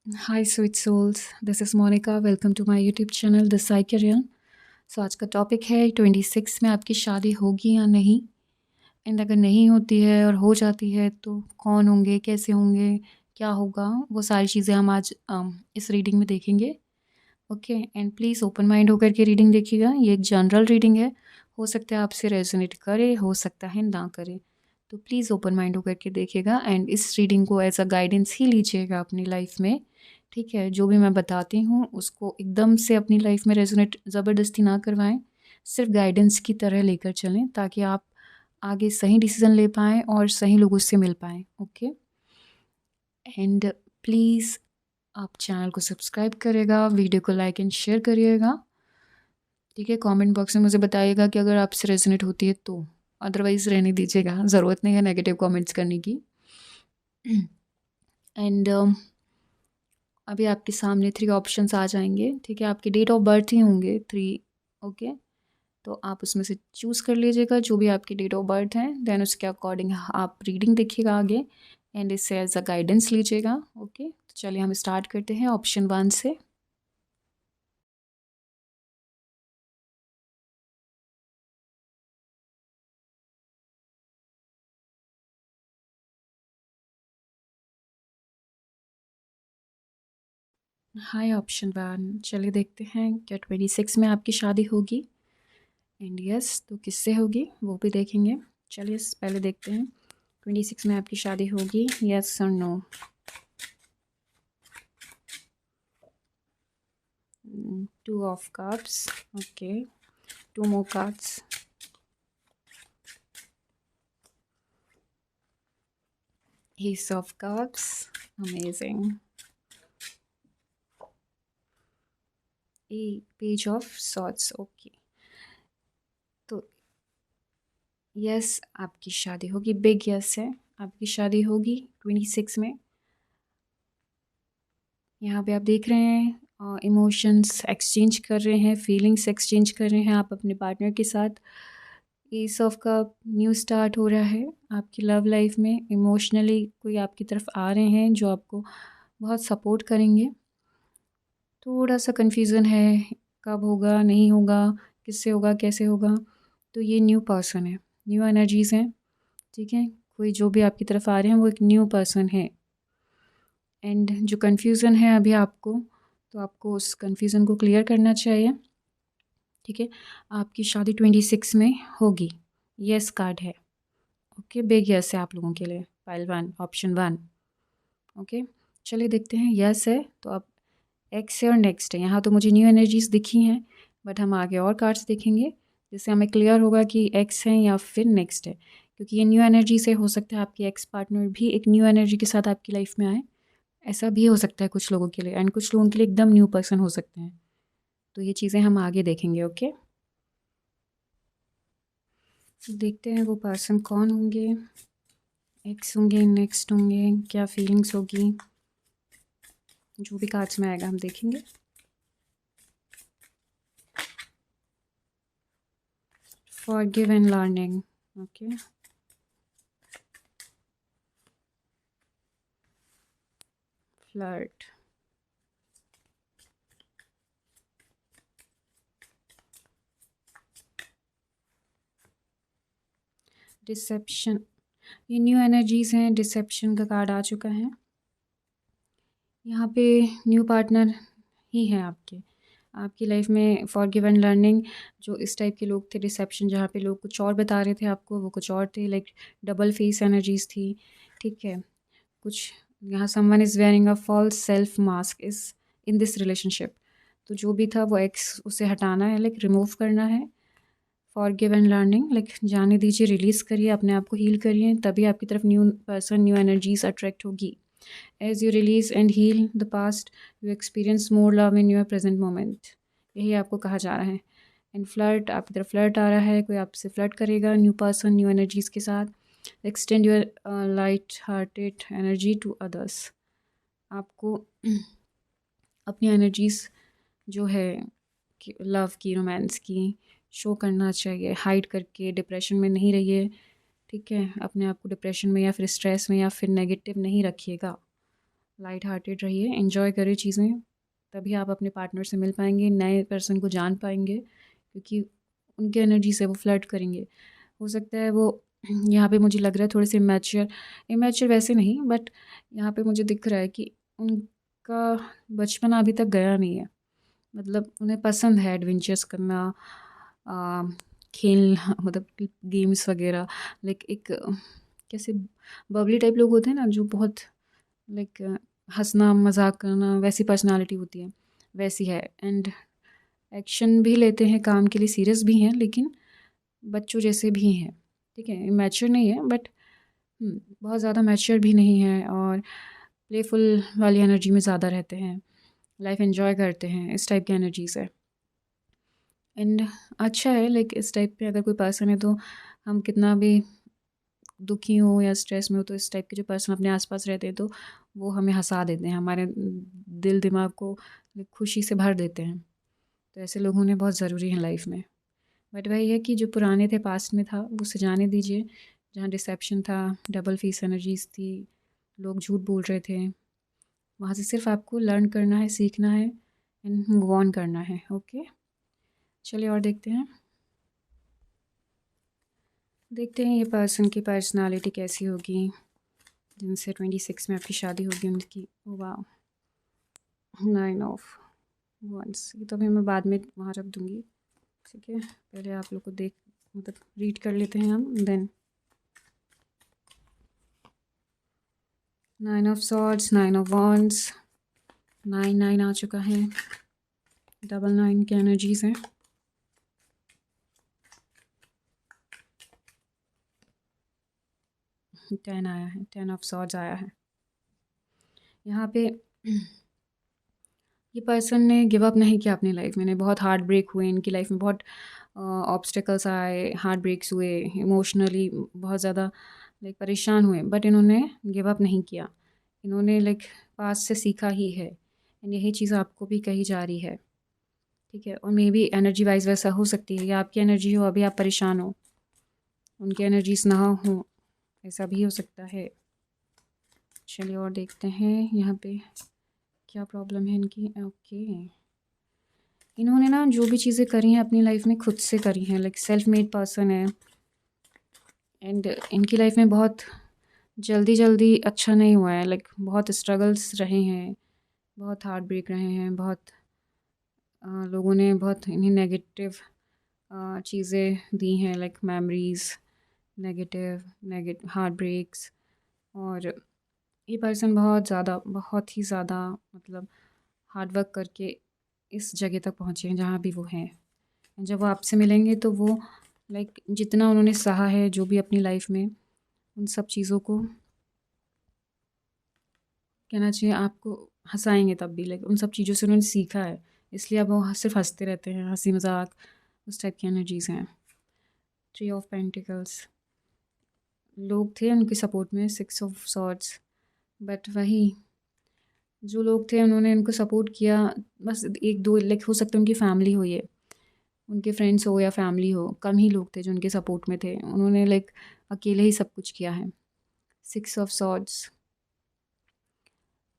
Hi, sweet souls. This is Monica. Welcome to my YouTube channel, The Psyche Realm. सो आज का topic है 26 में आपकी शादी होगी या नहीं, एंड अगर नहीं होती है और हो जाती है तो कौन होंगे, कैसे होंगे, क्या होगा, वो सारी चीज़ें हम आज इस रीडिंग में देखेंगे। Okay, and please open mind होकर के रीडिंग देखिएगा। ये एक जनरल रीडिंग है, हो सकता है आपसे रेजोनेट करे, हो सकता है ना करे, तो प्लीज़ ओपन माइंड होकर के देखिएगा एंड इस रीडिंग को एज अ गाइडेंस ही लीजिएगा अपनी लाइफ में। ठीक है, जो भी मैं बताती हूँ उसको एकदम से अपनी लाइफ में रेजोनेट ज़बरदस्ती ना करवाएं, सिर्फ गाइडेंस की तरह लेकर चलें ताकि आप आगे सही डिसीज़न ले पाएँ और सही लोगों से मिल पाएँ। ओके, एंड प्लीज़ आप चैनल को सब्सक्राइब करिएगा, वीडियो को लाइक एंड शेयर करिएगा। ठीक है, कमेंट बॉक्स में मुझे बताइएगा कि अगर आपसे रेजोनेट होती है तो, अदरवाइज़ रहने दीजिएगा, ज़रूरत नहीं है नेगेटिव कमेंट्स करने की। एंड अभी आपके सामने 3 ऑप्शंस आ जाएंगे। ठीक है, आपके डेट ऑफ बर्थ ही होंगे 3। ओके, तो आप उसमें से चूज़ कर लीजिएगा जो भी आपकी डेट ऑफ बर्थ है, देन उसके अकॉर्डिंग आप रीडिंग देखिएगा आगे एंड इससे एज अ गाइडेंस लीजिएगा। ओके, तो चलिए हम स्टार्ट करते हैं ऑप्शन 1 से। हाय ऑप्शन 1, चलिए देखते हैं क्या 26 में आपकी शादी होगी, एंड यस तो किससे होगी वो भी देखेंगे। चलिए पहले देखते हैं 26 में आपकी शादी होगी, यस और no. 2 of cups, okay, 2 more cards. Ace of Cups, amazing. Page of Swords, okay. तो यस आपकी शादी होगी, बिग यस है, आपकी शादी होगी 26 में। यहाँ पे आप देख रहे हैं इमोशंस एक्सचेंज कर रहे हैं, फीलिंग्स एक्सचेंज कर रहे हैं आप अपने पार्टनर के साथ। S of cup, new start हो रहा है आपकी लव लाइफ में। इमोशनली कोई आपकी तरफ आ रहे हैं जो आपको बहुत सपोर्ट करेंगे। थोड़ा सा कन्फ्यूज़न है, कब होगा, नहीं होगा, किससे होगा, कैसे होगा। तो ये न्यू पर्सन है, न्यू एनर्जीज़ हैं। ठीक है, कोई जो भी आपकी तरफ आ रहे हैं वो एक न्यू पर्सन है। एंड जो कन्फ्यूज़न है अभी आपको, तो आपको उस कन्फ्यूज़न को क्लियर करना चाहिए। ठीक है, आपकी शादी 26 में होगी, यस कार्ड है। ओके, बिग यस है आप लोगों के लिए, पाइल 1, ऑप्शन 1। ओके, चलिए देखते हैं, यस है तो अब एक्स है और नेक्स्ट है। यहाँ तो मुझे न्यू एनर्जीज दिखी हैं, बट हम आगे और कार्ड्स देखेंगे जिससे हमें क्लियर होगा कि एक्स है या फिर नेक्स्ट है, क्योंकि ये न्यू एनर्जी से हो सकता है आपकी एक्स पार्टनर भी एक न्यू एनर्जी के साथ आपकी लाइफ में आए। ऐसा भी हो सकता है कुछ लोगों के लिए, एंड कुछ लोगों के लिए एकदम न्यू पर्सन हो सकते हैं। तो ये चीज़ें हम आगे देखेंगे। ओके, देखते हैं वो पर्सन कौन होंगे, एक्स होंगे, नेक्स्ट होंगे, क्या फीलिंग्स होगी, जो भी कार्ड्स में आएगा हम देखेंगे। Forgive and learning, okay. Flirt, deception, ये न्यू एनर्जीज़ हैं, डिसेप्शन का कार्ड आ चुका है। यहाँ पे न्यू पार्टनर ही है आपके, आपकी लाइफ में। फॉरगिव एंड लर्निंग, जो इस टाइप के लोग थे, डिसेप्शन जहाँ पे लोग कुछ और बता रहे थे आपको, वो कुछ और थे, लाइक डबल फेस एनर्जीज थी। ठीक है, कुछ यहाँ someone is wearing a false self mask is in this relationship. तो जो भी था वो एक्स, उसे हटाना है, लाइक रिमूव करना है। फॉरगिव एंड लर्निंग, लाइक जाने दीजिए, रिलीज़ करिए, अपने आप को हील करिए, तभी आपकी तरफ new person, new energies attract होगी। As you release and heal the past, you experience more love in your present moment, यही आपको कहा जा रहा है। एंड फ्लर्ट, आपकी तरफ फ्लर्ट आ रहा है, कोई आपसे फ्लर्ट करेगा, न्यू पर्सन, न्यू एनर्जीज़ के साथ। Extend your light hearted energy to others, आपको अपनी एनर्जीज़ जो है लव की, रोमांस की, शो करना चाहिए, हाइड करके। डिप्रेशन में नहीं रहिए, ठीक है, अपने आप को डिप्रेशन में या फिर स्ट्रेस में या फिर नेगेटिव नहीं रखिएगा। लाइट हार्टेड रहिए, एंजॉय करिए चीज़ें, तभी आप अपने पार्टनर से मिल पाएंगे, नए पर्सन को जान पाएंगे, क्योंकि उनकी एनर्जी से वो फ्लर्ट करेंगे। हो सकता है वो यहाँ पे मुझे लग रहा है थोड़े से इमैच्योर, इमैच्योर वैसे नहीं, बट यहाँ पे मुझे दिख रहा है कि उनका बचपन अभी तक गया नहीं है। मतलब उन्हें पसंद है एडवेंचर्स करना, आ, खेल मतलब गेम्स वगैरह। लाइक एक कैसे बबली टाइप लोग होते हैं ना, जो बहुत लाइक हंसना मजाक करना, वैसी पर्सनालिटी होती है, वैसी है। एंड एक्शन भी लेते हैं, काम के लिए सीरियस भी हैं, लेकिन बच्चों जैसे भी हैं। ठीक है, मैच्योर नहीं है बट बहुत ज़्यादा मैच्योर भी नहीं है, और प्लेफुल वाली एनर्जी में ज़्यादा रहते हैं, लाइफ एंजॉय करते हैं, इस टाइप की एनर्जी से। एंड अच्छा है, लाइक इस टाइप पे अगर कोई पर्सन है तो हम कितना भी दुखी हो या स्ट्रेस में हो, तो इस टाइप के जो पर्सन अपने आसपास रहते हैं तो वो हमें हंसा देते हैं, हमारे दिल दिमाग को खुशी से भर देते हैं। तो ऐसे लोग होने बहुत ज़रूरी हैं लाइफ में। बट वही है कि जो पुराने थे, पास्ट में था, वो सजाने दीजिए। जहाँ डिसेप्शन था, डबल फेस एनर्जीज थी, लोग झूठ बोल रहे थे, वहाँ से सिर्फ आपको लर्न करना है, सीखना है एंड मूव ऑन करना है। ओके, चलिए और देखते हैं ये पर्सन की पर्सनालिटी कैसी होगी जिनसे 26 में आपकी शादी होगी उनकी। वाह, 9 ऑफ वंस। ये तो अभी मैं बाद में वहाँ रख दूँगी, ठीक है। पहले आप लोग को देख मतलब रीड कर लेते हैं हम, then 9 of swords, 9 of wands, 9 आ चुका है, 9 की एनर्जीज हैं। टेन आया है, 10 ऑफ सॉर्ड्स आया है। यहाँ पे ये पर्सन ने गिव अप नहीं किया अपनी लाइफ में, इन्हें बहुत हार्ट ब्रेक हुए, इनकी लाइफ में बहुत ऑब्स्टिकल्स आए, हार्ट ब्रेक्स हुए, इमोशनली बहुत ज़्यादा लाइक परेशान हुए, बट इन्होंने गिव अप नहीं किया। इन्होंने लाइक पास से सीखा ही है, एंड यही चीज़ आपको भी कही जा रही है, ठीक है। और मे बी एनर्जी वाइज वैसा हो सकती है, या आपकी एनर्जी हो, अभी आप परेशान हो, उनकी एनर्जीज ना हो, ऐसा भी हो सकता है। चलिए और देखते हैं यहाँ पे क्या प्रॉब्लम है इनकी। ओके, इन्होंने ना जो भी चीज़ें करी हैं अपनी लाइफ में खुद से करी हैं, लाइक सेल्फ मेड पर्सन है, एंड इनकी लाइफ में बहुत जल्दी जल्दी अच्छा नहीं हुआ है, लाइक बहुत स्ट्रगल्स रहे हैं, बहुत हार्ट ब्रेक रहे हैं, बहुत लोगों ने बहुत इन्हें नेगेटिव चीज़ें दी हैं, like memories, negative heartbreaks. और ये पर्सन बहुत ही ज़्यादा मतलब हार्ड वर्क करके इस जगह तक पहुँचे हैं जहाँ भी वो हैं। जब वो आपसे मिलेंगे तो वो लाइक जितना उन्होंने सहा है जो भी अपनी लाइफ में, उन सब चीज़ों को कहना चाहिए आपको हंसाएंगे तब भी, लाइक उन सब चीज़ों से उन्होंने सीखा है, इसलिए अब वो सिर्फ हंसते रहते हैं, हंसी मजाक उस टाइप की एनर्जीज़ हैं। 3 ऑफ पेंटिकल्स, लोग थे उनके सपोर्ट में, 6 ऑफ सॉर्ड्स, बट वही जो लोग थे उन्होंने उनको सपोर्ट किया, बस एक दो, लाइक हो सकता है उनकी फैमिली हो, ये उनके फ्रेंड्स हो या फैमिली हो, कम ही लोग थे जो उनके सपोर्ट में थे, उन्होंने लाइक अकेले ही सब कुछ किया है। 6 ऑफ सॉर्ड्स,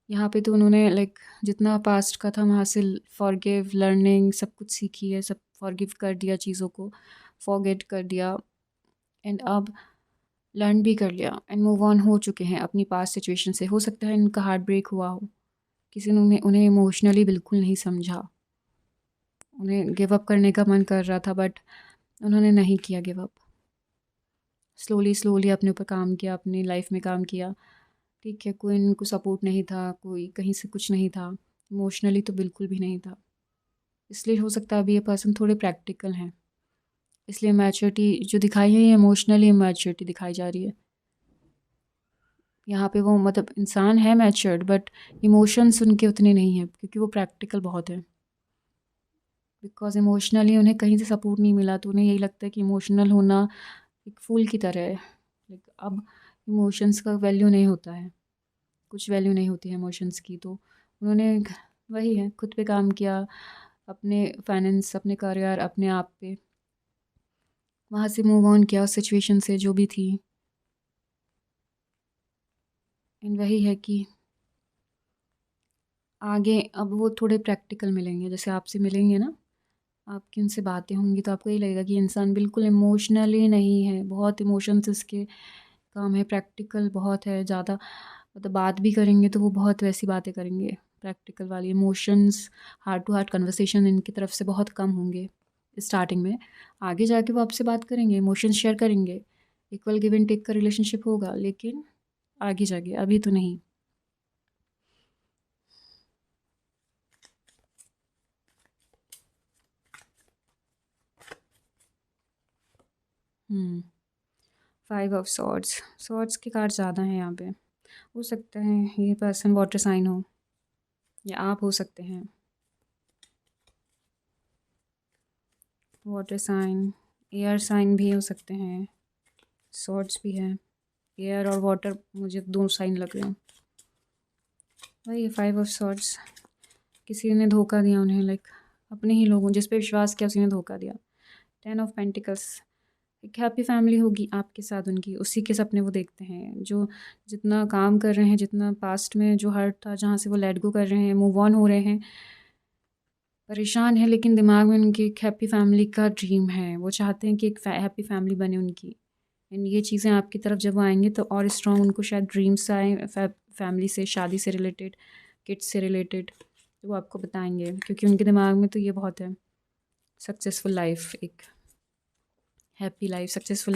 यहाँ पे तो उन्होंने लाइक जितना पास्ट का था वहाँ से फॉरगिव, लर्निंग सब कुछ सीखी है, सब फॉरगिव कर दिया, चीज़ों को फॉरगेट कर दिया, एंड अब लर्न भी कर लिया, एंड मूव ऑन हो चुके हैं अपनी पास्ट सिचुएशन से। हो सकता है इनका हार्ट ब्रेक हुआ हो, किसी ने उन्हें इमोशनली बिल्कुल नहीं समझा, उन्हें गिव अप करने का मन कर रहा था बट उन्होंने नहीं किया गिव अप, स्लोली स्लोली अपने ऊपर काम किया, अपनी लाइफ में काम किया, ठीक है। कोई उनको सपोर्ट नहीं था, कोई कहीं से कुछ नहीं था, इमोशनली तो बिल्कुल भी नहीं था, इसलिए हो सकता है अभी ये पर्सन थोड़े प्रैक्टिकल हैं, इसलिए मैच्योरिटी जो दिखाई है ये इमोशनली मैच्योरिटी दिखाई जा रही है। यहाँ पे वो मतलब इंसान है मैच्योर्ड, बट इमोशंस उनके उतने नहीं हैं, क्योंकि वो प्रैक्टिकल बहुत है, बिकॉज इमोशनली उन्हें कहीं से सपोर्ट नहीं मिला, तो उन्हें यही लगता है कि इमोशनल होना एक फूल की तरह है, लाइक अब इमोशंस का वैल्यू नहीं होता है, कुछ वैल्यू नहीं होती है इमोशंस की। तो उन्होंने वही है, खुद पे काम किया, अपने फाइनेंस, अपने करियर, अपने आप पे, वहाँ से मूव ऑन किया उस सिचुएशन से जो भी थी। एंड वही है कि आगे अब वो थोड़े प्रैक्टिकल मिलेंगे, जैसे आपसे मिलेंगे ना, आपकी उनसे बातें होंगी तो आपको ये लगेगा कि ये इंसान बिल्कुल इमोशनली नहीं है, बहुत इमोशंस इसके काम है, प्रैक्टिकल बहुत है ज़्यादा। मतलब बात भी करेंगे तो वो बहुत वैसी बातें करेंगे प्रैक्टिकल वाली, emotions, heart to heart conversation इनकी तरफ से बहुत कम होंगे स्टार्टिंग में। आगे जाके वो आपसे बात करेंगे, इमोशंस शेयर करेंगे, इक्वल गिव एंड टेक का रिलेशनशिप होगा, लेकिन आगे जाके, अभी तो नहीं। हुँ। 5 ऑफ सॉर्ड्स, सॉर्ड्स के कार्ड ज़्यादा हैं यहाँ पे। हो सकता है ये पर्सन वाटर साइन हो, या आप हो सकते हैं वाटर साइन, एयर साइन भी हो सकते हैं, सॉर्ड्स भी है। एयर और वाटर मुझे 2 साइन लग रहे हैं। वही 5 ऑफ सॉर्ड्स, किसी ने धोखा दिया उन्हें, लाइक अपने ही लोगों जिस पे विश्वास किया उसी ने धोखा दिया। 10 ऑफ पेंटिकल्स, एक हैप्पी फैमिली होगी आपके साथ उनकी, उसी के सपने वो देखते हैं। जो जितना काम कर रहे हैं, जितना पास्ट में जो हर्ट था, जहाँ से वो लेट गो कर रहे हैं, मूव ऑन हो रहे हैं, परेशान है, लेकिन दिमाग में उनकी एक हैप्पी फैमिली का ड्रीम है। वो चाहते हैं कि एक हैप्पी फैमिली बने उनकी। एंड ये चीज़ें आपकी तरफ जब वो आएंगे तो और स्ट्रॉन्ग उनको शायद ड्रीम्स आए, फैमिली से, शादी से रिलेटेड, किड्स से रिलेटेड, तो वो आपको बताएंगे, क्योंकि उनके दिमाग में तो ये बहुत है, सक्सेसफुल लाइफ, एक happy life, successful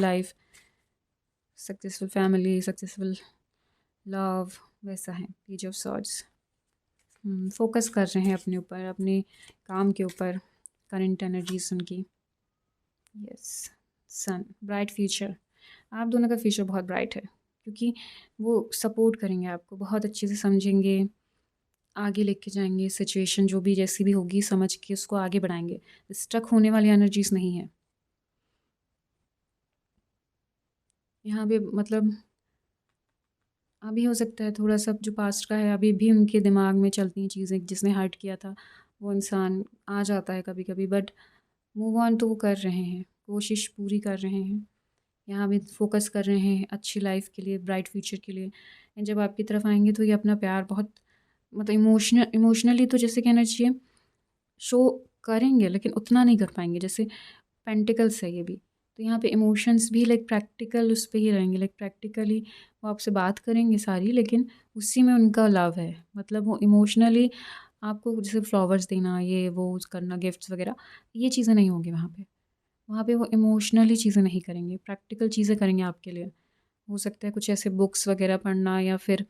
family, successful love, वैसा है। पेज ऑफ सॉर्ड्स, फोकस कर रहे हैं अपने ऊपर, अपने काम के ऊपर, करंट एनर्जीज उनकी। यस, सन, ब्राइट फ्यूचर, आप दोनों का फ्यूचर बहुत ब्राइट है, क्योंकि वो सपोर्ट करेंगे आपको, बहुत अच्छे से समझेंगे, आगे लेके जाएंगे, सिचुएशन जो भी जैसी भी होगी समझ के उसको आगे बढ़ाएंगे। स्टक होने वाली एनर्जीज नहीं है यहाँ पे। मतलब अभी हो सकता है थोड़ा सा जो पास्ट का है, अभी भी उनके दिमाग में चलती हैं चीज़ें, जिसने हर्ट किया था वो इंसान आ जाता है कभी कभी, बट मूव ऑन तो वो कर रहे हैं, कोशिश पूरी कर रहे हैं। यहाँ भी फोकस कर रहे हैं अच्छी लाइफ के लिए, ब्राइट फ्यूचर के लिए। एंड जब आपकी तरफ आएंगे तो ये अपना प्यार बहुत, मतलब इमोशनली तो जैसे कहना चाहिए शो करेंगे, लेकिन उतना नहीं कर पाएंगे जैसे पेंटिकल्स है ये भी। तो यहाँ पे इमोशंस भी लाइक प्रैक्टिकल उस पे ही रहेंगे, लाइक प्रैक्टिकली वो आपसे बात करेंगे सारी, लेकिन उसी में उनका लव है। मतलब वो इमोशनली आपको जैसे फ्लावर्स देना, ये वो करना, गिफ्ट्स वगैरह, ये चीज़ें नहीं होंगी वहाँ पे। वहाँ पे वो इमोशनली चीज़ें नहीं करेंगे, प्रैक्टिकल चीज़ें करेंगे आपके लिए। हो सकता है कुछ ऐसे बुक्स वगैरह पढ़ना, या फिर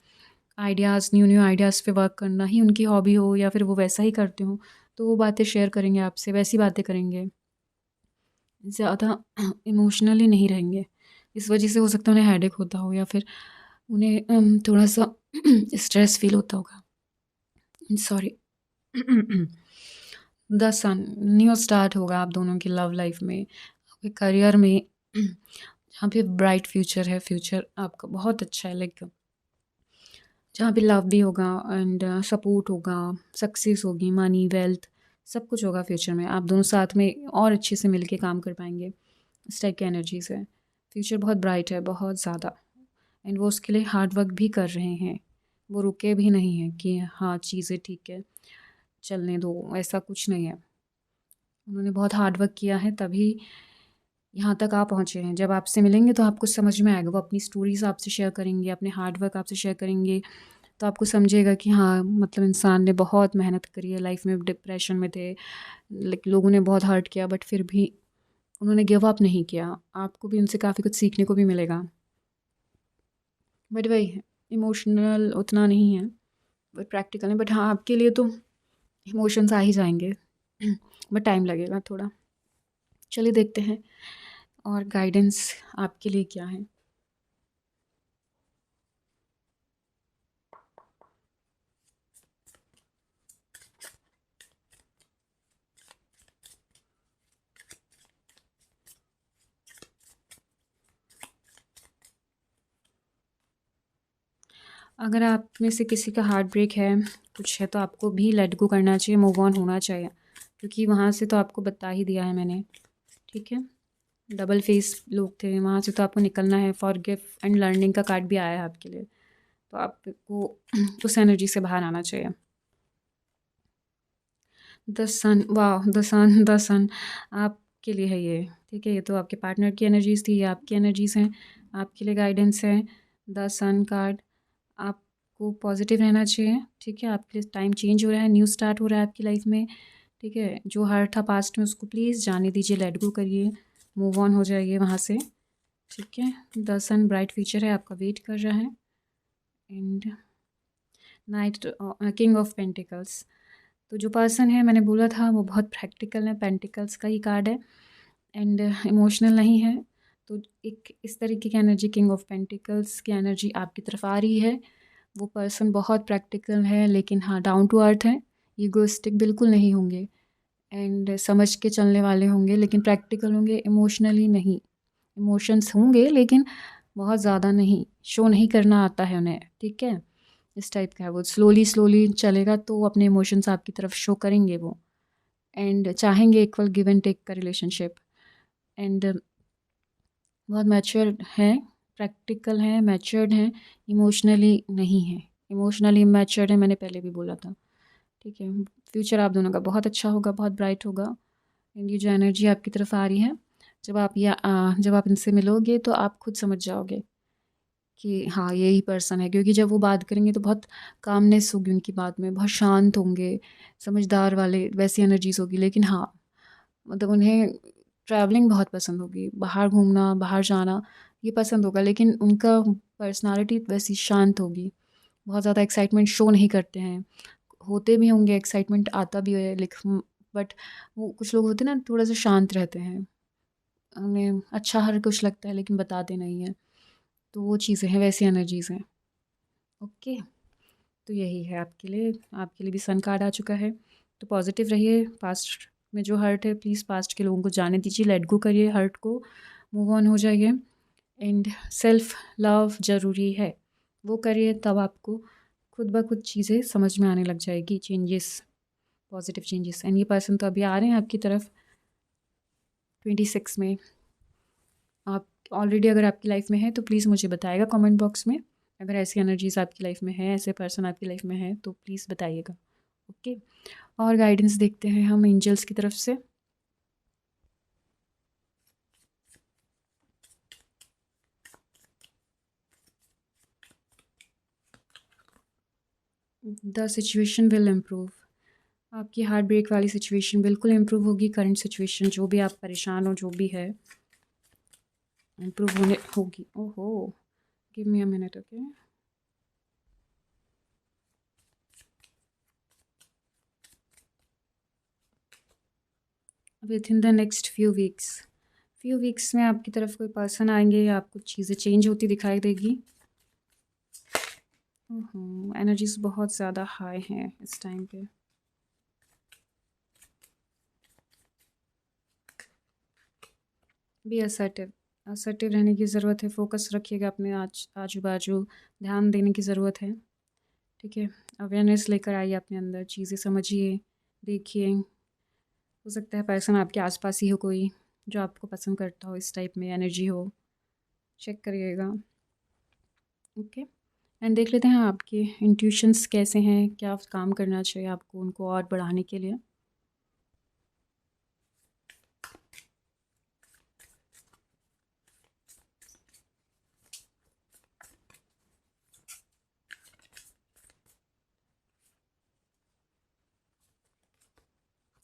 आइडियाज़, न्यू न्यू आइडियाज़ पे वर्क करना ही उनकी हॉबी हो, या फिर वो वैसा ही करते हो, तो वो बातें शेयर करेंगे आपसे, वैसी बातें करेंगे, ज़्यादा इमोशनली नहीं रहेंगे। इस वजह से हो सकता है उन्हें हेडेक होता हो, या फिर उन्हें थोड़ा सा स्ट्रेस फील होता होगा, sorry. The sun, new start होगा आप दोनों की लव लाइफ में, आपके करियर में, जहाँ पे ब्राइट फ्यूचर है, फ्यूचर आपका बहुत अच्छा है, लाइक जहाँ पे लव भी होगा एंड सपोर्ट होगा, सक्सेस होगी, मनी, वेल्थ, सब कुछ होगा फ्यूचर में। आप दोनों साथ में और अच्छे से मिलके काम कर पाएंगे, इस टाइप की एनर्जी से। फ्यूचर बहुत ब्राइट है, बहुत ज़्यादा। एंड वो उसके लिए हार्ड वर्क भी कर रहे हैं, वो रुके भी नहीं हैं कि हाँ चीज़ें ठीक है चलने दो, ऐसा कुछ नहीं है। उन्होंने बहुत हार्ड वर्क किया है, तभी यहाँ तक आप पहुँचे हैं। जब आपसे मिलेंगे तो आपको समझ में आएगा, वो अपनी स्टोरीज़ आपसे शेयर करेंगे, अपने हार्ड वर्क आपसे शेयर करेंगे, तो आपको समझेगा कि हाँ, मतलब इंसान ने बहुत मेहनत करी है, लाइफ में डिप्रेशन में थे, लोगों ने बहुत हर्ट किया, बट फिर भी उन्होंने गिव अप नहीं किया। आपको भी उनसे काफ़ी कुछ सीखने को भी मिलेगा। बट वही है, इमोशनल उतना नहीं है, बट प्रैक्टिकल है। बट हाँ, आपके लिए तो इमोशंस आ ही जाएंगे, बट टाइम लगेगा थोड़ा। चलिए देखते हैं और गाइडेंस आपके लिए क्या है। अगर आप में से किसी का हार्ट ब्रेक है, कुछ है, तो आपको भी लेट गो करना चाहिए, मूव ऑन होना चाहिए, क्योंकि वहाँ से तो आपको बता ही दिया है मैंने, ठीक है। डबल फेस लोग थे, वहाँ से तो आपको निकलना है। फॉरगिव एंड लर्निंग का कार्ड भी आया है आपके लिए, तो आपको उस एनर्जी से बाहर आना चाहिए। द सन, वाह! द सन आपके लिए है ये, ठीक है? ये तो आपके पार्टनर की एनर्जीज़ थी, ये आपकी एनर्जीज़ हैं, आपके लिए गाइडेंस है। द सन कार्ड, आपको पॉज़िटिव रहना चाहिए, ठीक है? आपके लिए टाइम चेंज हो रहा है, न्यू स्टार्ट हो रहा है आपकी लाइफ़ में, ठीक है? जो हर्ट था पास्ट में उसको प्लीज़ जाने दीजिए, लेट गो करिए, मूव ऑन हो जाइए वहाँ से, ठीक है? द सन ब्राइट फ्यूचर है, आपका वेट कर रहा है। And night, king of pentacles, तो जो पर्सन है मैंने बोला था वो बहुत प्रैक्टिकल है, पेंटिकल्स का ही कार्ड है एंड इमोशनल नहीं है। तो एक इस तरीके की एनर्जी, किंग ऑफ पेंटिकल्स की एनर्जी आपकी तरफ आ रही है। वो पर्सन बहुत प्रैक्टिकल है लेकिन हाँ डाउन टू अर्थ है, ईगोइस्टिक बिल्कुल नहीं होंगे एंड समझ के चलने वाले होंगे, लेकिन प्रैक्टिकल होंगे, इमोशनली नहीं। इमोशंस होंगे लेकिन बहुत ज़्यादा नहीं, शो नहीं करना आता है उन्हें, ठीक है? इस टाइप का है वो, स्लोली स्लोली चलेगा तो अपने इमोशंस आपकी तरफ शो करेंगे वो, एंड चाहेंगे इक्वल गिव एंड टेक का रिलेशनशिप। एंड बहुत मैच्योर्ड हैं, प्रैक्टिकल हैं, मैच्योर्ड हैं, इमोशनली नहीं है। इमोशनली मैच्योर्ड है, मैंने पहले भी बोला था, ठीक है? फ्यूचर आप दोनों का बहुत अच्छा होगा, बहुत ब्राइट होगा। एंड ये जो एनर्जी आपकी तरफ आ रही है, जब आप इनसे मिलोगे तो आप खुद समझ जाओगे कि हाँ यही पर्सन है, क्योंकि जब वो बात करेंगे तो बहुत कामनेस होगी उनकी बात में, बहुत शांत होंगे, समझदार वाले वैसी एनर्जीज होगी। लेकिन हाँ मतलब उन्हें ट्रैवलिंग बहुत पसंद होगी, बाहर घूमना, बाहर जाना ये पसंद होगा, लेकिन उनका पर्सनालिटी वैसी शांत होगी, बहुत ज़्यादा एक्साइटमेंट शो नहीं करते हैं। होते भी होंगे, एक्साइटमेंट आता भी है लेकिन बट वो कुछ लोग होते हैं ना थोड़ा सा शांत रहते हैं, उन्हें अच्छा हर कुछ लगता है लेकिन बताते नहीं हैं। तो वो चीज़ें हैं, वैसी एनर्जीज़ हैं। ओके, तो यही है आपके लिए भी सन कार्ड आ चुका है। तो पॉजिटिव रहिए, पास्ट में जो हर्ट है प्लीज़ पास्ट के लोगों को जाने दीजिए, लेट गो करिए हर्ट को, मूव ऑन हो जाइए। एंड सेल्फ लव ज़रूरी है, वो करिए तब आपको खुद ब खुद चीज़ें समझ में आने लग जाएगी, चेंजेस, पॉजिटिव चेंजेस। एंड ये पर्सन तो अभी आ रहे हैं आपकी तरफ 26 में। आप ऑलरेडी अगर आपकी लाइफ में है तो प्लीज़ मुझे बताइएगा कमेंट बॉक्स में, अगर ऐसी एनर्जीज़ आपकी लाइफ में है, ऐसे पर्सन आपकी लाइफ में है तो प्लीज़ बताइएगा। ओके, और गाइडेंस देखते हैं हम एंजल्स की तरफ से। द सिचुएशन विल इम्प्रूव, आपकी हार्ट ब्रेक वाली सिचुएशन बिल्कुल इम्प्रूव होगी। करंट सिचुएशन जो भी आप परेशान हो, जो भी है, इम्प्रूव होने होगी। ओहो, give me a minute, okay. With in the next few weeks में आपकी तरफ कोई पर्सन आएंगे या आपको चीज़ें चेंज होती दिखाई देगी। एनर्जीज बहुत ज़्यादा हाई हैं इस टाइम पे। बी असर्टिव, असर्टिव रहने की ज़रूरत है, फोकस रखिएगा अपने आजू बाजू, ध्यान देने की ज़रूरत है, ठीक है? अवेयरनेस लेकर आइए अपने अंदर, चीज़ें समझिए, देखिए। हो सकता है पर्सन आपके आसपास ही हो कोई जो आपको पसंद करता हो, इस टाइप में एनर्जी हो, चेक करिएगा। ओके, एंड देख लेते हैं आपके इंट्यूशंस कैसे हैं, क्या काम करना चाहिए आपको उनको और बढ़ाने के लिए।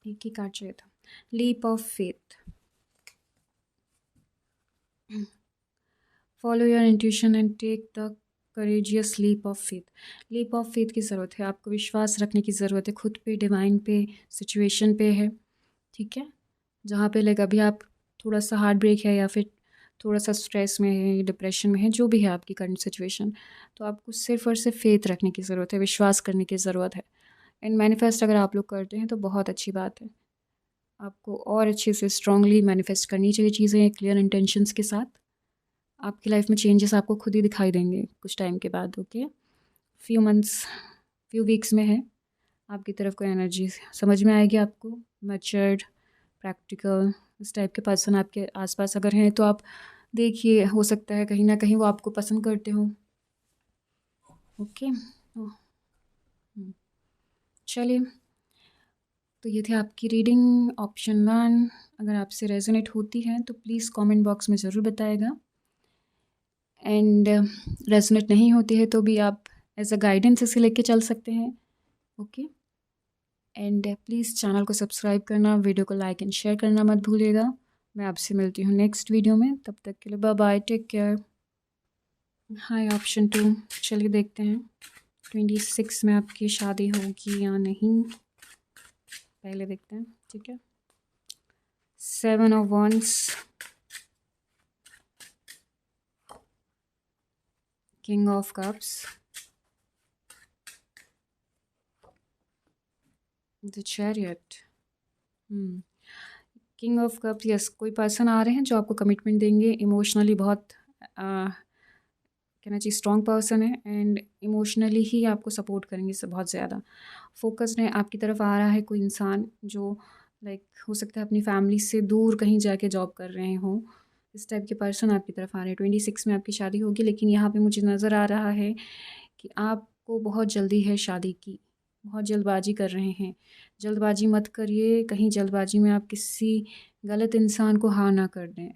एक ही कार्ड चाहिए था, leap of faith. Follow your intuition and take the courageous leap of faith. Leap of faith की ज़रूरत है, आपको विश्वास रखने की ज़रूरत है, खुद पे, डिवाइन पे, सिचुएशन पे है, ठीक है? जहाँ पे लाइक अभी आप थोड़ा सा हार्ट ब्रेक है या फिर थोड़ा सा स्ट्रेस में है, डिप्रेशन में है, जो भी है आपकी करंट सिचुएशन, तो आपको सिर्फ और सिर्फ फेथ रखने की ज़रूरत है, विश्वास करने की ज़रूरत है। एंड मैनिफेस्ट अगर आप लोग करते हैं तो बहुत अच्छी बात है, आपको और अच्छे से स्ट्रांगली मैनिफेस्ट करनी चाहिए चीज़ें क्लियर इंटेंशंस के साथ। आपकी लाइफ में चेंजेस आपको खुद ही दिखाई देंगे कुछ टाइम के बाद। Okay, few months, few weeks में है आपकी तरफ कोई एनर्जी समझ में आएगी आपको, मैच्योर्ड, प्रैक्टिकल, इस टाइप के पर्सन आपके आसपास अगर हैं तो आप देखिए, हो सकता है कहीं ना कहीं वो आपको पसंद करते हो। ओके, चलिए, तो ये थी आपकी रीडिंग ऑप्शन 1। अगर आपसे रेजोनेट होती है तो प्लीज़ कमेंट बॉक्स में ज़रूर बताएगा, एंड रेजोनेट नहीं होती है तो भी आप एज अ गाइडेंस इसे लेके चल सकते हैं। ओके, एंड प्लीज़ चैनल को सब्सक्राइब करना, वीडियो को लाइक एंड शेयर करना मत भूलिएगा। मैं आपसे मिलती हूँ नेक्स्ट वीडियो में, तब तक के लिए बाय बाय, टेक केयर। हाय ऑप्शन 2, चलिए देखते हैं 26 में आपकी शादी होगी या नहीं, पहले देखते हैं। ठीक है, 7 of wands, king of cups, the chariot. King of cups, yes, कोई पर्सन आ रहे हैं जो आपको कमिटमेंट देंगे, इमोशनली बहुत कहना चाहिए स्ट्रॉन्ग पर्सन है, एंड इमोशनली ही आपको सपोर्ट करेंगे सब बहुत ज़्यादा। फोकस्ड है, आपकी तरफ आ रहा है कोई इंसान जो लाइक हो सकता है अपनी फैमिली से दूर कहीं जाके जॉब कर रहे हों, इस टाइप के पर्सन आपकी तरफ आ रहे हैं। 26 में आपकी शादी होगी, लेकिन यहाँ पे मुझे नज़र आ रहा है कि आपको बहुत जल्दी है शादी की, बहुत जल्दबाजी कर रहे हैं। जल्दबाजी मत करिए, कहीं जल्दबाजी में आप किसी गलत इंसान को हाँ ना कर दें।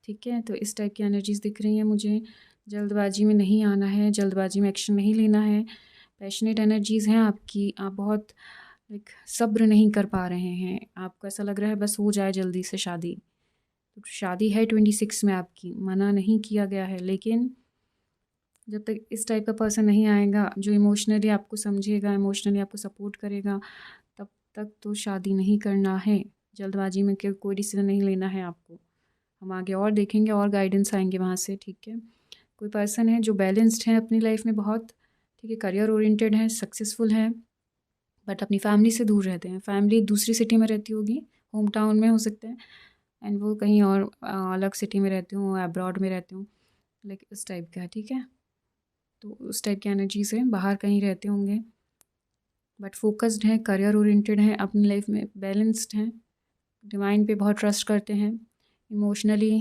ठीक है, तो इस टाइप की एनर्जीज़ दिख रही हैं मुझे। जल्दबाजी में नहीं आना है, जल्दबाजी में एक्शन नहीं लेना है। पैशनेट एनर्जीज़ हैं आपकी, आप बहुत लाइक सब्र नहीं कर पा रहे हैं, आपको ऐसा लग रहा है बस हो जाए जल्दी से शादी। तो शादी है 26 में आपकी, मना नहीं किया गया है, लेकिन जब तक इस टाइप का पर्सन नहीं आएगा जो इमोशनली आपको समझेगा, इमोशनली आपको सपोर्ट करेगा, तब तक तो शादी नहीं करना है। जल्दबाजी में कोई डिसीजन नहीं लेना है आपको। हम आगे और देखेंगे और गाइडेंस आएंगे वहाँ से। ठीक है, कोई पर्सन है जो बैलेंस्ड है अपनी लाइफ में बहुत, ठीक है, करियर ओरिएंटेड है, सक्सेसफुल है, बट अपनी फैमिली से दूर रहते हैं। फैमिली दूसरी सिटी में रहती होगी, होम टाउन में हो सकते हैं, एंड वो कहीं और अलग सिटी में रहते हूँ, अब्रॉड में रहते हूँ, लाइक इस टाइप का है। ठीक है, तो उस टाइप की एनर्जी से बाहर कहीं रहते होंगे, बट फोकस्ड हैं, करियर ओरिएंटेड हैं, अपनी लाइफ में बैलेंस्ड हैं, डिवाइन पे बहुत ट्रस्ट करते हैं। इमोशनली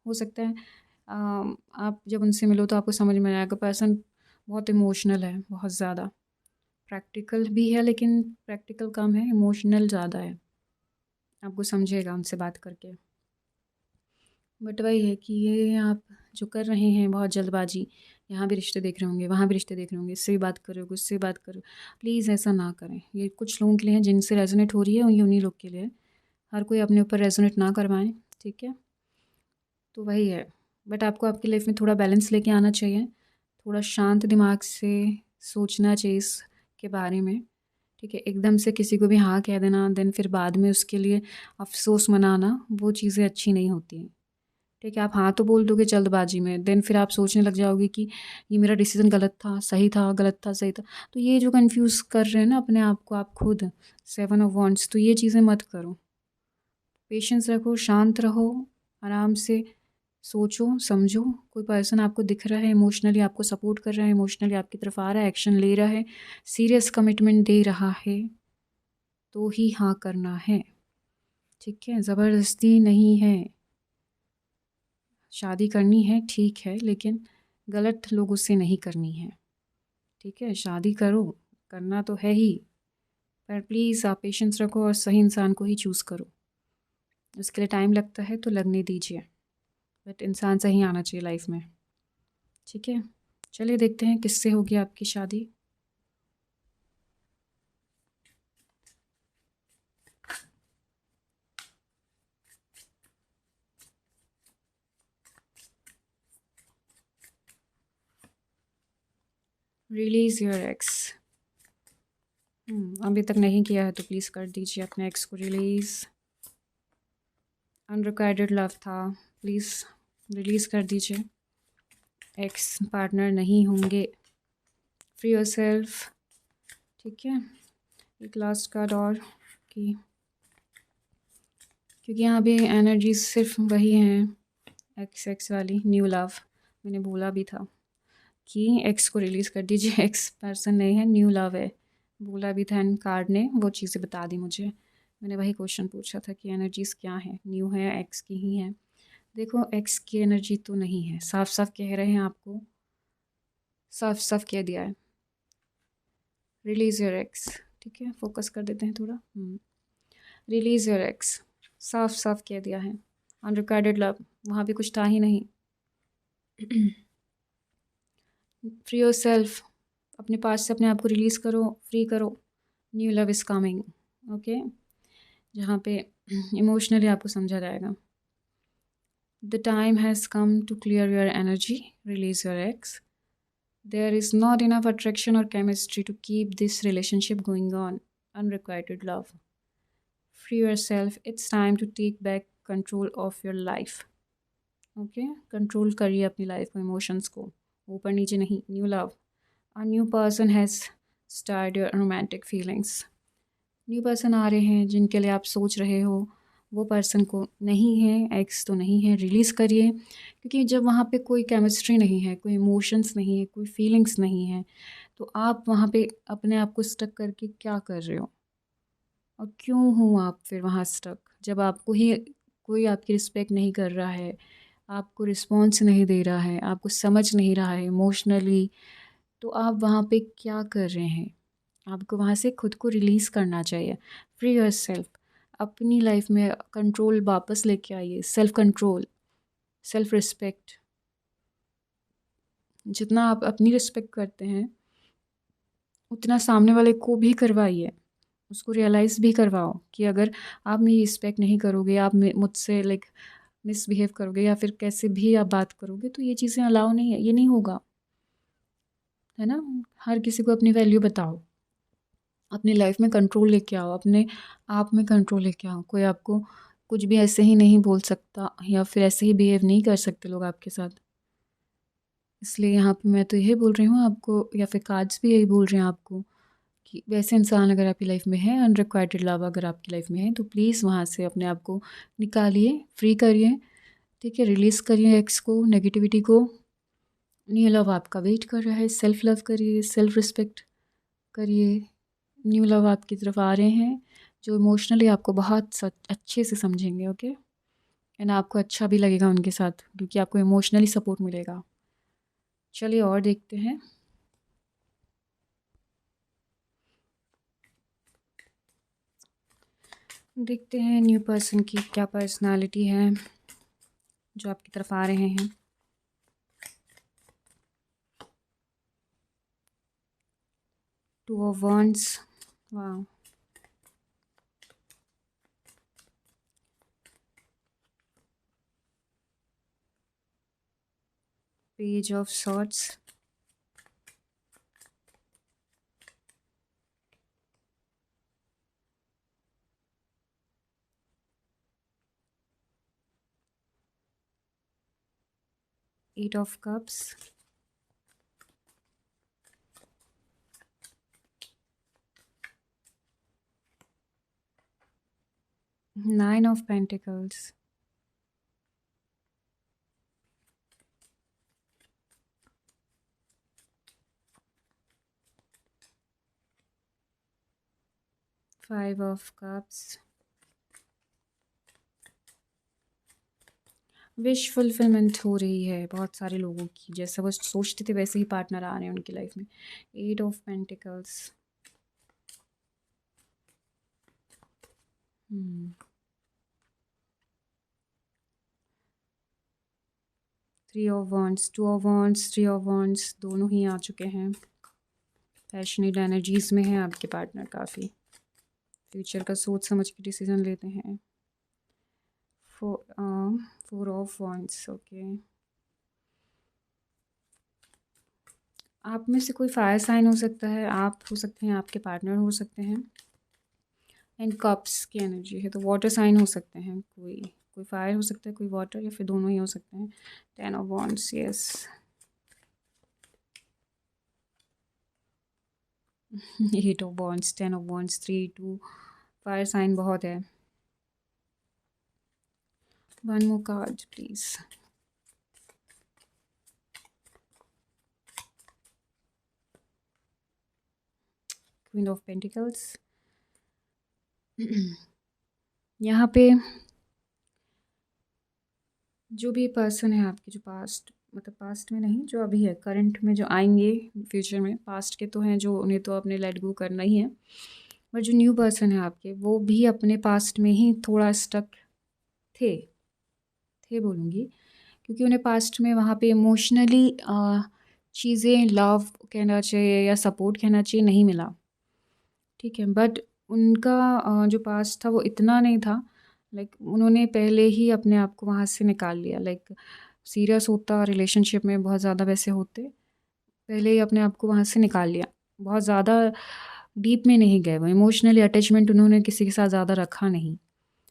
हो सकता है आप जब उनसे मिलो तो आपको समझ में आएगा पर्सन बहुत इमोशनल है, बहुत ज़्यादा। प्रैक्टिकल भी है, लेकिन प्रैक्टिकल कम है, इमोशनल ज़्यादा है, आपको समझेगा उनसे बात करके। बट वही है कि ये आप जो कर रहे हैं बहुत जल्दबाजी, यहाँ भी रिश्ते देख रहे होंगे, वहाँ भी रिश्ते देख रहे होंगे, इससे भी बात करो, उससे भी बात करो, प्लीज़ ऐसा ना करें। ये कुछ लोगों के लिए है जिनसे रेजोनेट हो रही है, ये उन्हीं लोग के लिए है। हर कोई अपने ऊपर रेजोनेट ना करवाएं। ठीक है, तो वही है, बट आपको आपकी लाइफ में थोड़ा बैलेंस लेके आना चाहिए, थोड़ा शांत दिमाग से सोचना चाहिए इसके बारे में। ठीक है, एकदम से किसी को भी हाँ कह देना, देन फिर बाद में उसके लिए अफसोस मनाना, वो चीज़ें अच्छी नहीं होती हैं। ठीक है, आप हाँ तो बोल दोगे जल्दबाजी में, देन फिर आप सोचने लग जाओगे कि ये मेरा डिसीज़न गलत था, सही था, गलत था, सही था। तो ये जो कंफ्यूज कर रहे हैं ना अपने आप को आप खुद, 7 ऑफ वॉन्ड्स, तो ये चीज़ें मत करो। पेशेंस रखो, शांत रहो, आराम से सोचो समझो। कोई पर्सन आपको दिख रहा है, इमोशनली आपको सपोर्ट कर रहा है, इमोशनली आपकी तरफ आ रहा है, एक्शन ले रहा है, सीरियस कमिटमेंट दे रहा है, तो ही हाँ करना है। ठीक है, ज़बरदस्ती नहीं है। शादी करनी है ठीक है, लेकिन गलत लोगों से नहीं करनी है। ठीक है, शादी करो, करना तो है ही, पर प्लीज़ आप पेशेंस रखो और सही इंसान को ही चूज़ करो। उसके लिए टाइम लगता है तो लगने दीजिए, बट इंसान सही आना चाहिए लाइफ में। ठीक है, चलिए देखते हैं किससे होगी आपकी शादी। Release your x. अभी तक नहीं किया है तो प्लीज़ कर दीजिए अपने एक्स को रिलीज़। अनरिक्वाइटेड लव था, प्लीज़ रिलीज़ कर दीजिए। एक्स पार्टनर नहीं होंगे, फ्री योरसेल्फ। ठीक है, एक लास्ट कार्ड और की, क्योंकि यहाँ पे एनर्जी सिर्फ वही हैं, एक्स एक्स वाली, न्यू लव। मैंने बोला भी था कि एक्स को रिलीज़ कर दीजिए, एक्स पर्सन नहीं है, न्यू लव है, बोला भी था, एंड कार्ड ने वो चीज़ें बता दी मुझे। मैंने वही क्वेश्चन पूछा था कि एनर्जीज़ क्या हैं, न्यू है, एक्स की ही है। देखो एक्स की एनर्जी तो नहीं है, साफ साफ कह रहे हैं आपको, साफ साफ कह दिया है, रिलीज़ योर एक्स। ठीक है, फोकस कर देते हैं थोड़ा। रिलीज़ योर एक्स, साफ साफ कह दिया है। अनरिक्वाइटेड लव, वहाँ भी कुछ था ही नहीं। फ्री योर सेल्फ, अपने पास से अपने आप को रिलीज़ करो, फ्री करो। New love is coming. Okay, जहाँ पे इमोशनली आपको समझा जाएगा। The time has come to clear your energy, release your ex. There is not enough attraction और chemistry to keep this relationship going on. Unrequited love, free yourself, it's time to take back control of your life. Okay, control करिए अपनी life को, emotions को, ऊपर नीचे नहीं। New love, a new person has start your romantic feelings. New person आ रहे हैं जिनके लिए आप सोच रहे हो, वो पर्सन को नहीं है, एक्स तो नहीं है, रिलीज़ करिए। क्योंकि जब वहाँ पे कोई केमिस्ट्री नहीं है, कोई इमोशंस नहीं है, कोई फीलिंग्स नहीं है, तो आप वहाँ पे अपने आप को स्टक करके क्या कर रहे हो? और क्यों हो आप फिर वहाँ स्टक, जब आपको ही कोई आपकी रिस्पेक्ट नहीं कर रहा है, आपको रिस्पॉन्स नहीं दे रहा है, आपको समझ नहीं रहा है इमोशनली, तो आप वहाँ पे क्या कर रहे हैं? आपको वहाँ से खुद को रिलीज़ करना चाहिए। फ्री योर सेल्फ, अपनी लाइफ में कंट्रोल वापस लेके आइए। सेल्फ कंट्रोल, सेल्फ रिस्पेक्ट, जितना आप अपनी रिस्पेक्ट करते हैं उतना सामने वाले को भी करवाइए। उसको रियलाइज़ भी करवाओ कि अगर आप मेरी रिस्पेक्ट नहीं करोगे, आप मुझसे लाइक मिसबिहेव करोगे या फिर कैसे भी आप बात करोगे, तो ये चीज़ें अलाउ नहीं है, ये नहीं होगा, है ना। हर किसी को अपनी वैल्यू बताओ, अपनी लाइफ में कंट्रोल लेके आओ, अपने आप में कंट्रोल लेके आओ। कोई आपको कुछ भी ऐसे ही नहीं बोल सकता या फिर ऐसे ही बिहेव नहीं कर सकते लोग आपके साथ। इसलिए यहाँ पे मैं तो यही बोल रही हूँ आपको, या फिर कार्ड्स भी यही बोल रहे हैं आपको, कि वैसे इंसान अगर आपकी लाइफ में है, अनरिक्वाइटेड लव अगर आपकी लाइफ में है, तो प्लीज़ वहाँ से अपने आप को निकालिए, फ्री करिए, ठीक है। रिलीज़ करिए एक्स को, नेगेटिविटी को। न्यू लव आपका वेट कर रहा है। सेल्फ लव करिए, सेल्फ रिस्पेक्ट करिए। न्यू लव आपकी तरफ आ रहे हैं जो इमोशनली आपको बहुत अच्छे से समझेंगे। ओके, एंड आपको अच्छा भी लगेगा उनके साथ, क्योंकि आपको इमोशनली सपोर्ट मिलेगा। चलिए और देखते हैं। देखते हैं न्यू पर्सन की क्या पर्सनालिटी है जो आपकी तरफ आ रहे हैं। टू ऑफ वॉन्ड्स, वाह। Page of swords, eight of cups, nine of pentacles, five of cups. Wish fulfilment हो रही है बहुत सारे लोगों की, जैसा वो सोचते थे वैसे ही पार्टनर आ रहे हैं उनकी लाइफ में। Eight of pentacles, three of wands, two of wands, three of wands, दोनों ही आ चुके हैं। पैशनेट एनर्जीज में है आपके पार्टनर, काफ़ी फ्यूचर का सोच समझ के डिसीजन लेते हैं। Four of wands, okay. आप में से कोई फायर साइन हो सकता है, आप हो सकते हैं, आपके पार्टनर हो सकते हैं। एंड कप्स की एनर्जी है, तो वाटर साइन हो सकते हैं, कोई कोई फायर हो सकता है, कोई वाटर, या फिर दोनों ही हो सकते हैं। Ten of wands, yes. Eight of wands, ten of wands, three two, fire sign बहुत है। One more card please. Queen of pentacles. यहाँ पे जो भी पर्सन है आपके, जो पास्ट, मतलब पास्ट में नहीं, जो अभी है, करंट में जो आएंगे फ्यूचर में, पास्ट के तो हैं जो उन्हें तो अपने लेट गो करना ही है, बट जो न्यू पर्सन है आपके, वो भी अपने पास्ट में ही थोड़ा स्टक थे थे बोलूँगी, क्योंकि उन्हें पास्ट में वहाँ पे इमोशनली चीज़ें, लव कहना चाहिए या सपोर्ट कहना चाहिए, नहीं मिला। ठीक है, बट उनका जो पास्ट था वो इतना नहीं था, लाइक उन्होंने पहले ही अपने आप को वहाँ से निकाल लिया। लाइक सीरियस होता रिलेशनशिप में बहुत ज़्यादा वैसे होते, पहले ही अपने आप को वहाँ से निकाल लिया। बहुत ज़्यादा डीप में नहीं गए, वो इमोशनली अटैचमेंट उन्होंने किसी के साथ ज़्यादा रखा नहीं।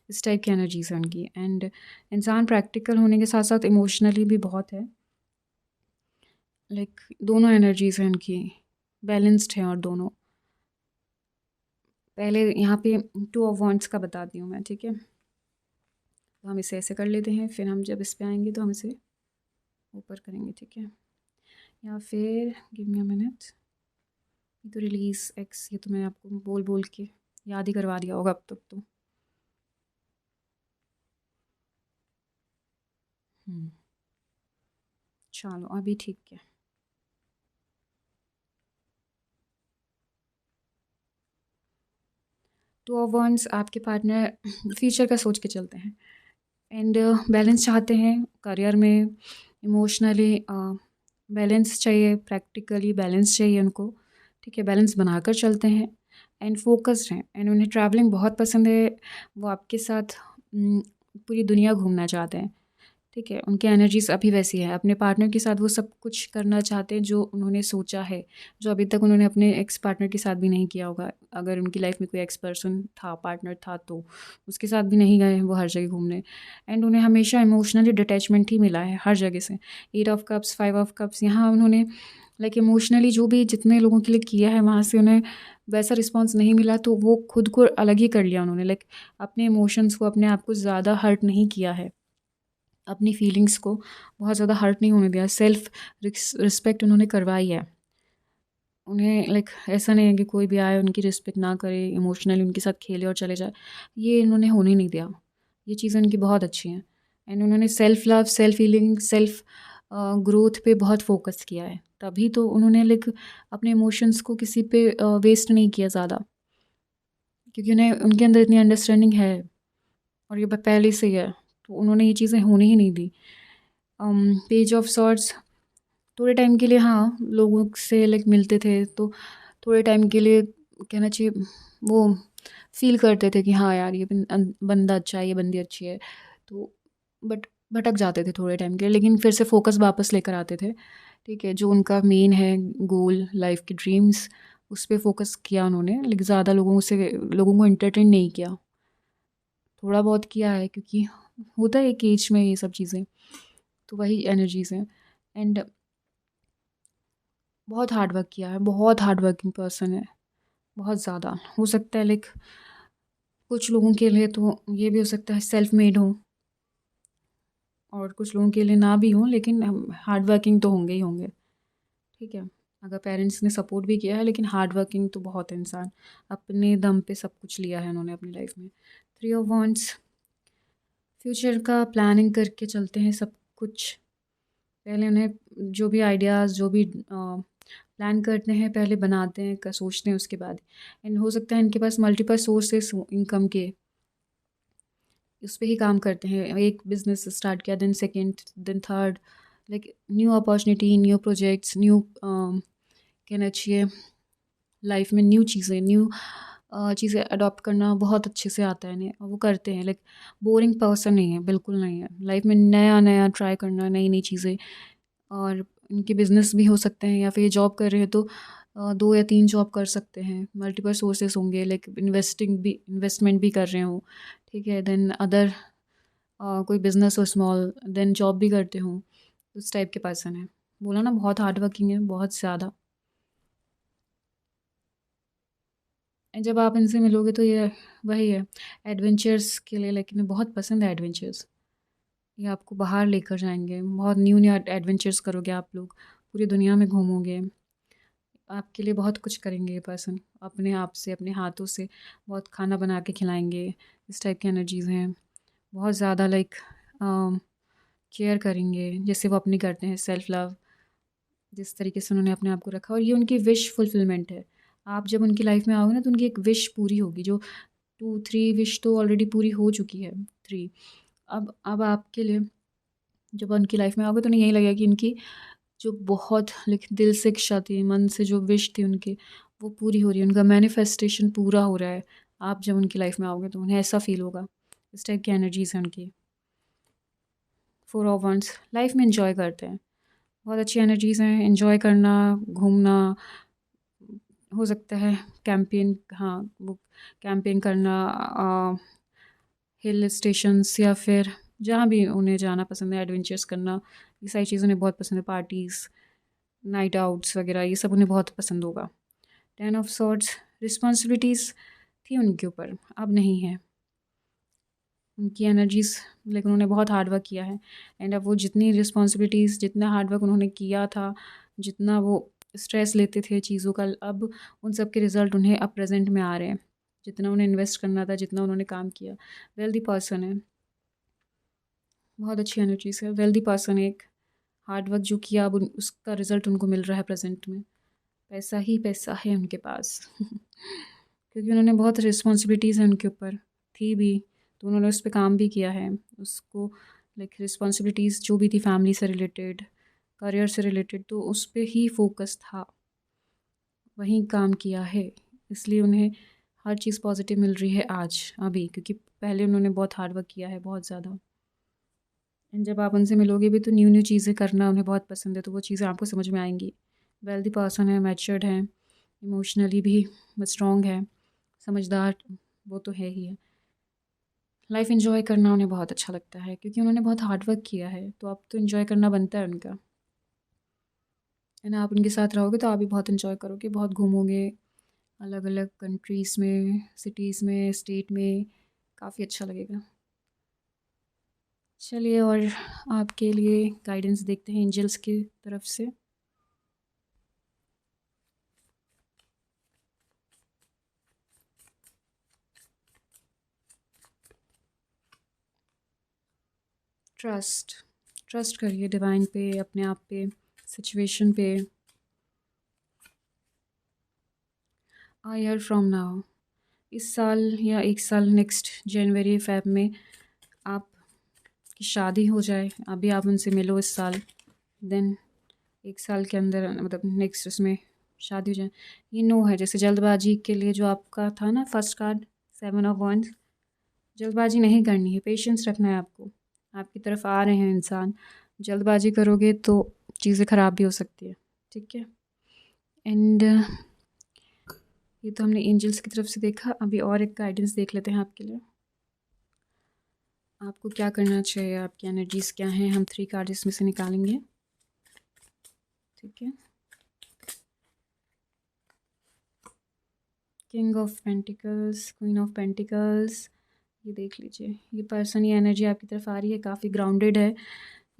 इस टाइप की एनर्जीज है उनकी। एंड इंसान प्रैक्टिकल होने के साथ साथ इमोशनली भी बहुत है। लाइक दोनों एनर्जीज हैं उनकी, बैलेंस्ड हैं और दोनों। पहले यहाँ पे 2 ऑफ वांड्स का बताती हूँ मैं, ठीक है। तो हम इसे ऐसे कर लेते हैं, फिर हम जब इस पे आएंगे तो हम इसे ऊपर करेंगे, ठीक है। या फिर गिव मी अ मिनट। ये तो रिलीज एक्स, ये तो मैंने आपको बोल बोल के याद ही करवा दिया होगा अब तक तो। चलो अभी ठीक है। टू ऑफ वांड्स आपके पार्टनर फ्यूचर का सोच के चलते हैं एंड बैलेंस चाहते हैं करियर में, इमोशनली बैलेंस चाहिए, प्रैक्टिकली बैलेंस चाहिए उनको, ठीक है। बैलेंस बनाकर चलते हैं एंड फोकस्ड हैं एंड उन्हें ट्रैवलिंग बहुत पसंद है। वो आपके साथ पूरी दुनिया घूमना चाहते हैं, ठीक है। उनकी एनर्जीज अभी वैसी है, अपने पार्टनर के साथ वो सब कुछ करना चाहते हैं जो उन्होंने सोचा है, जो अभी तक उन्होंने अपने एक्स पार्टनर के साथ भी नहीं किया होगा। अगर उनकी लाइफ में कोई एक्स पर्सन था, पार्टनर था, तो उसके साथ भी नहीं गए हैं वो हर जगह घूमने। एंड उन्हें हमेशा इमोशनली डिटैचमेंट ही मिला है हर जगह से। 8 ऑफ कप्स, 5 ऑफ कप्स, यहाँ उन्होंने लाइक इमोशनली जो भी जितने लोगों के लिए किया है वहाँ से उन्हें वैसा रिस्पॉन्स नहीं मिला, तो वो खुद को अलग ही कर लिया उन्होंने। लाइक अपने इमोशंस को, अपने आप को ज़्यादा हर्ट नहीं किया है, अपनी फीलिंग्स को बहुत ज़्यादा हर्ट नहीं होने दिया। सेल्फ रिस्पेक्ट उन्होंने करवाई है। उन्हें लाइक ऐसा नहीं है कि कोई भी आए उनकी रिस्पेक्ट ना करे, इमोशनली उनके साथ खेले और चले जाए, ये इन्होंने होने नहीं दिया। ये चीज़ें उनकी बहुत अच्छी हैं एंड उन्होंने self love, self healing, self growth पे बहुत फोकस किया है। तभी तो उन्होंने लाइक अपने इमोशंस को किसी पे वेस्ट नहीं किया ज़्यादा, क्योंकि उन्हें उनके अंदर इतनी अंडरस्टैंडिंग है और ये पहले से ही है, तो उन्होंने ये चीज़ें होने ही नहीं दी। पेज ऑफ सॉर्ट्स थोड़े टाइम के लिए हाँ लोगों से लाइक मिलते थे, तो थोड़े टाइम के लिए कहना चाहिए वो फील करते थे कि हाँ यार ये बंदा अच्छा है, ये बंदी अच्छी है, तो बट भटक जाते थे थोड़े टाइम के लिए, लेकिन फिर से फोकस वापस लेकर आते थे, ठीक है। जो उनका मेन है गोल, लाइफ के ड्रीम्स, उस पर फोकस किया उन्होंने, लेकिन ज़्यादा लोगों को एंटरटेन नहीं किया। थोड़ा बहुत किया है क्योंकि होता है एक एज में ये सब चीज़ें, तो वही एनर्जीज़ हैं। एंड बहुत हार्ड वर्क किया है, बहुत हार्ड वर्किंग पर्सन है, बहुत ज़्यादा। हो सकता है लाइक कुछ लोगों के लिए तो ये भी हो सकता है सेल्फ मेड हो, और कुछ लोगों के लिए ना भी हो, लेकिन हार्ड वर्किंग तो होंगे ही होंगे, ठीक है। अगर पेरेंट्स ने सपोर्ट भी किया है, लेकिन हार्ड वर्किंग तो बहुत है इंसान, अपने दम पे सब कुछ लिया है उन्होंने अपनी लाइफ में। 3 ऑफ वांड्स फ्यूचर का प्लानिंग करके चलते हैं सब कुछ। पहले उन्हें जो भी आइडियाज़, जो भी प्लान करते हैं, पहले बनाते हैं, सोचते हैं, उसके बाद एंड हो सकता है इनके पास मल्टीपल सोर्सेस इनकम के, उस पे ही काम करते हैं। एक बिज़नेस स्टार्ट किया, then second, then third, like new opportunity, new projects, new कहना चाहिए लाइफ में न्यू चीज़ें, न्यू चीज़ें अडॉप्ट करना बहुत अच्छे से आता है इन्हें, और वो करते हैं। लाइक बोरिंग पर्सन नहीं है, बिल्कुल नहीं है। लाइफ में नया नया ट्राई करना, नई नई चीज़ें, और इनके बिज़नेस भी हो सकते हैं, या फिर ये जॉब कर रहे हैं तो 2 या 3 जॉब कर सकते हैं। मल्टीपल सोर्सेस होंगे, लाइक इन्वेस्टमेंट भी कर रहे हो, ठीक है। देन अदर कोई बिज़नेस हो स्मॉल, देन जॉब भी करते हो, उस टाइप के पर्सन है। बोला ना बहुत हार्ड वर्किंग है, बहुत ज़्यादा। जब आप इनसे मिलोगे तो ये वही है, एडवेंचर्स के लिए, लेकिन बहुत पसंद है एडवेंचर्स। ये आपको बाहर लेकर जाएंगे, बहुत न्यू न्यू एडवेंचर्स करोगे आप लोग, पूरी दुनिया में घूमोगे, आपके लिए बहुत कुछ करेंगे ये पर्सन, अपने आप से, अपने हाथों से बहुत खाना बना के खिलाएंगे। इस टाइप की एनर्जीज़ हैं, बहुत ज़्यादा लाइक केयर करेंगे जैसे वो अपनी करते हैं, सेल्फ लव जिस तरीके से उन्होंने अपने आप को रखा, और ये उनकी विश फुलफिलमेंट है। आप जब उनकी लाइफ में आओगे ना तो उनकी एक विश पूरी होगी, जो 2-3 विश तो ऑलरेडी पूरी हो चुकी है, 3। अब आपके लिए जब उनकी लाइफ में आओगे तो उन्हें यही लगेगा कि इनकी जो बहुत दिल से इच्छा थी, मन से जो विश थी उनकी, वो पूरी हो रही है, उनका मैनिफेस्टेशन पूरा हो रहा है। आप जब उनकी लाइफ में आओगे तो उन्हें ऐसा फ़ील होगा। इस टाइप की एनर्जीज़ हैं उनकी। 4 ऑफ वंस लाइफ में एंजॉय करते हैं, बहुत अच्छी एनर्जीज़ हैं। एंजॉय करना, घूमना, हो सकता है कैंपेन, हाँ वो कैंपेन करना, हिल स्टेशंस या फिर जहाँ भी उन्हें जाना पसंद है, एडवेंचर्स करना, ये सारी चीज़ें उन्हें बहुत पसंद है। पार्टीज़, नाइट आउट्स वगैरह ये सब उन्हें बहुत पसंद होगा। 10 ऑफ सॉर्ड्स रिस्पॉन्सिबिलिटीज़ थी उनके ऊपर, अब नहीं है। उनकी एनर्जीज़ लाइक उन्होंने बहुत हार्ड वर्क किया है, एंड अब वो जितनी रिस्पॉन्सिबिलिटीज़, जितना हार्ड वर्क उन्होंने किया था, जितना वो स्ट्रेस लेते थे चीज़ों का, अब उन सब के रिज़ल्ट उन्हें अब प्रेजेंट में आ रहे हैं। जितना उन्हें इन्वेस्ट करना था, जितना उन्होंने काम किया, वेल्दी पर्सन है, बहुत अच्छी एनर्जीज़ है। वेल्दी पर्सन है, एक हार्ड वर्क जो किया अब उसका रिज़ल्ट उनको मिल रहा है प्रेजेंट में। पैसा ही पैसा है उनके पास क्योंकि उन्होंने बहुत रिस्पॉन्सिबिलिटीज़ हैं उनके ऊपर, थी भी, तो उन्होंने उस पे काम भी किया है। उसको लाइक रिस्पॉन्सिबिलिटीज़ जो भी थी फैमिली से रिलेटेड, करियर से रिलेटेड, तो उस पे ही फोकस था, वहीं काम किया है। इसलिए उन्हें हर चीज़ पॉजिटिव मिल रही है आज, अभी, क्योंकि पहले उन्होंने बहुत हार्ड वर्क किया है, बहुत ज़्यादा। एंड जब आप उनसे मिलोगे भी तो न्यू न्यू चीज़ें करना उन्हें बहुत पसंद है, तो वो चीज़ें आपको समझ में आएंगी। वेल्दी पर्सन है, मैच्योर्ड है, इमोशनली भी स्ट्रॉन्ग है, समझदार, वो तो है ही है। लाइफ एंजॉय करना उन्हें बहुत अच्छा लगता है क्योंकि उन्होंने बहुत हार्ड वर्क किया है, तो अब तो एंजॉय करना बनता है उनका। एंड आप उनके साथ रहोगे तो आप भी बहुत एंजॉय करोगे, बहुत घूमोगे अलग अलग कंट्रीज़ में, सिटीज़ में, स्टेट में, काफ़ी अच्छा लगेगा। चलिए, और आपके लिए गाइडेंस देखते हैं एंजल्स की तरफ से। ट्रस्ट, ट्रस्ट करिए डिवाइन पे, अपने आप पे, सिचुएशन पे। आ ईयर फ्रॉम नाउ, इस साल या एक साल, नेक्स्ट जनवरी फेब में आपकी शादी हो जाए। अभी आप उनसे मिलो इस साल, देन एक साल के अंदर, मतलब नेक्स्ट उसमें शादी हो जाए। ये नो है, जैसे जल्दबाजी के लिए जो आपका था ना फर्स्ट कार्ड, 7 ऑफ वंस, जल्दबाजी नहीं करनी है, पेशेंस रखना है आपको। आपकी तरफ आ रहे हैं इंसान, जल्दबाजी करोगे तो चीज़ें ख़राब भी हो सकती है, ठीक है। एंड ये तो हमने एंजल्स की तरफ से देखा, अभी और एक गाइडेंस देख लेते हैं आपके लिए। आपको क्या करना चाहिए, आपकी एनर्जीज़ क्या हैं, हम 3 कार्ड इसमें से निकालेंगे, ठीक है। King of pentacles, queen of pentacles, ये देख लीजिए। ये पर्सन, ये एनर्जी आपकी तरफ आ रही है, काफ़ी ग्राउंडेड है,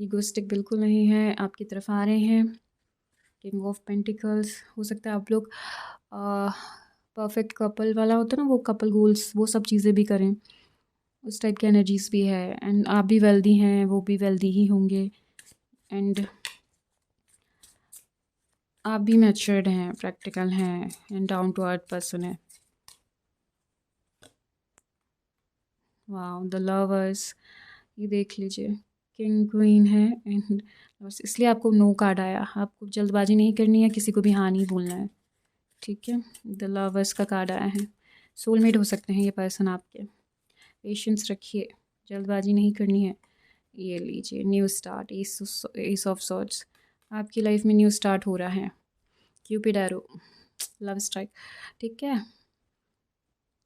ईगोइस्टिक बिल्कुल नहीं है, आपकी तरफ आ रहे हैं। किंग ऑफ पेंटिकल्स, हो सकता है आप लोग परफेक्ट कपल वाला होता है ना, वो कपल गोल्स, वो सब चीज़ें भी करें, उस टाइप की एनर्जीज़ भी है। एंड आप भी वेल्दी हैं, वो भी वेल्दी ही होंगे, एंड आप भी मैच्योर्ड हैं, प्रैक्टिकल हैं, and down to earth person है। वाओ, द लवर्स, ये देख लीजिए, किंग क्वीन है, एंड बस इसलिए आपको नो कार्ड आया। आपको जल्दबाजी नहीं करनी है, किसी को भी हाँ नहीं बोलना है, ठीक है। द लवर्स का कार्ड आया है, सोलमेट हो सकते हैं ये पर्सन आपके। पेशेंस रखिए, जल्दबाजी नहीं करनी है। ये लीजिए, new start, S of swords, आपकी लाइफ में न्यू स्टार्ट हो रहा है। क्यूपिड एरो, लव स्ट्राइक, ठीक है।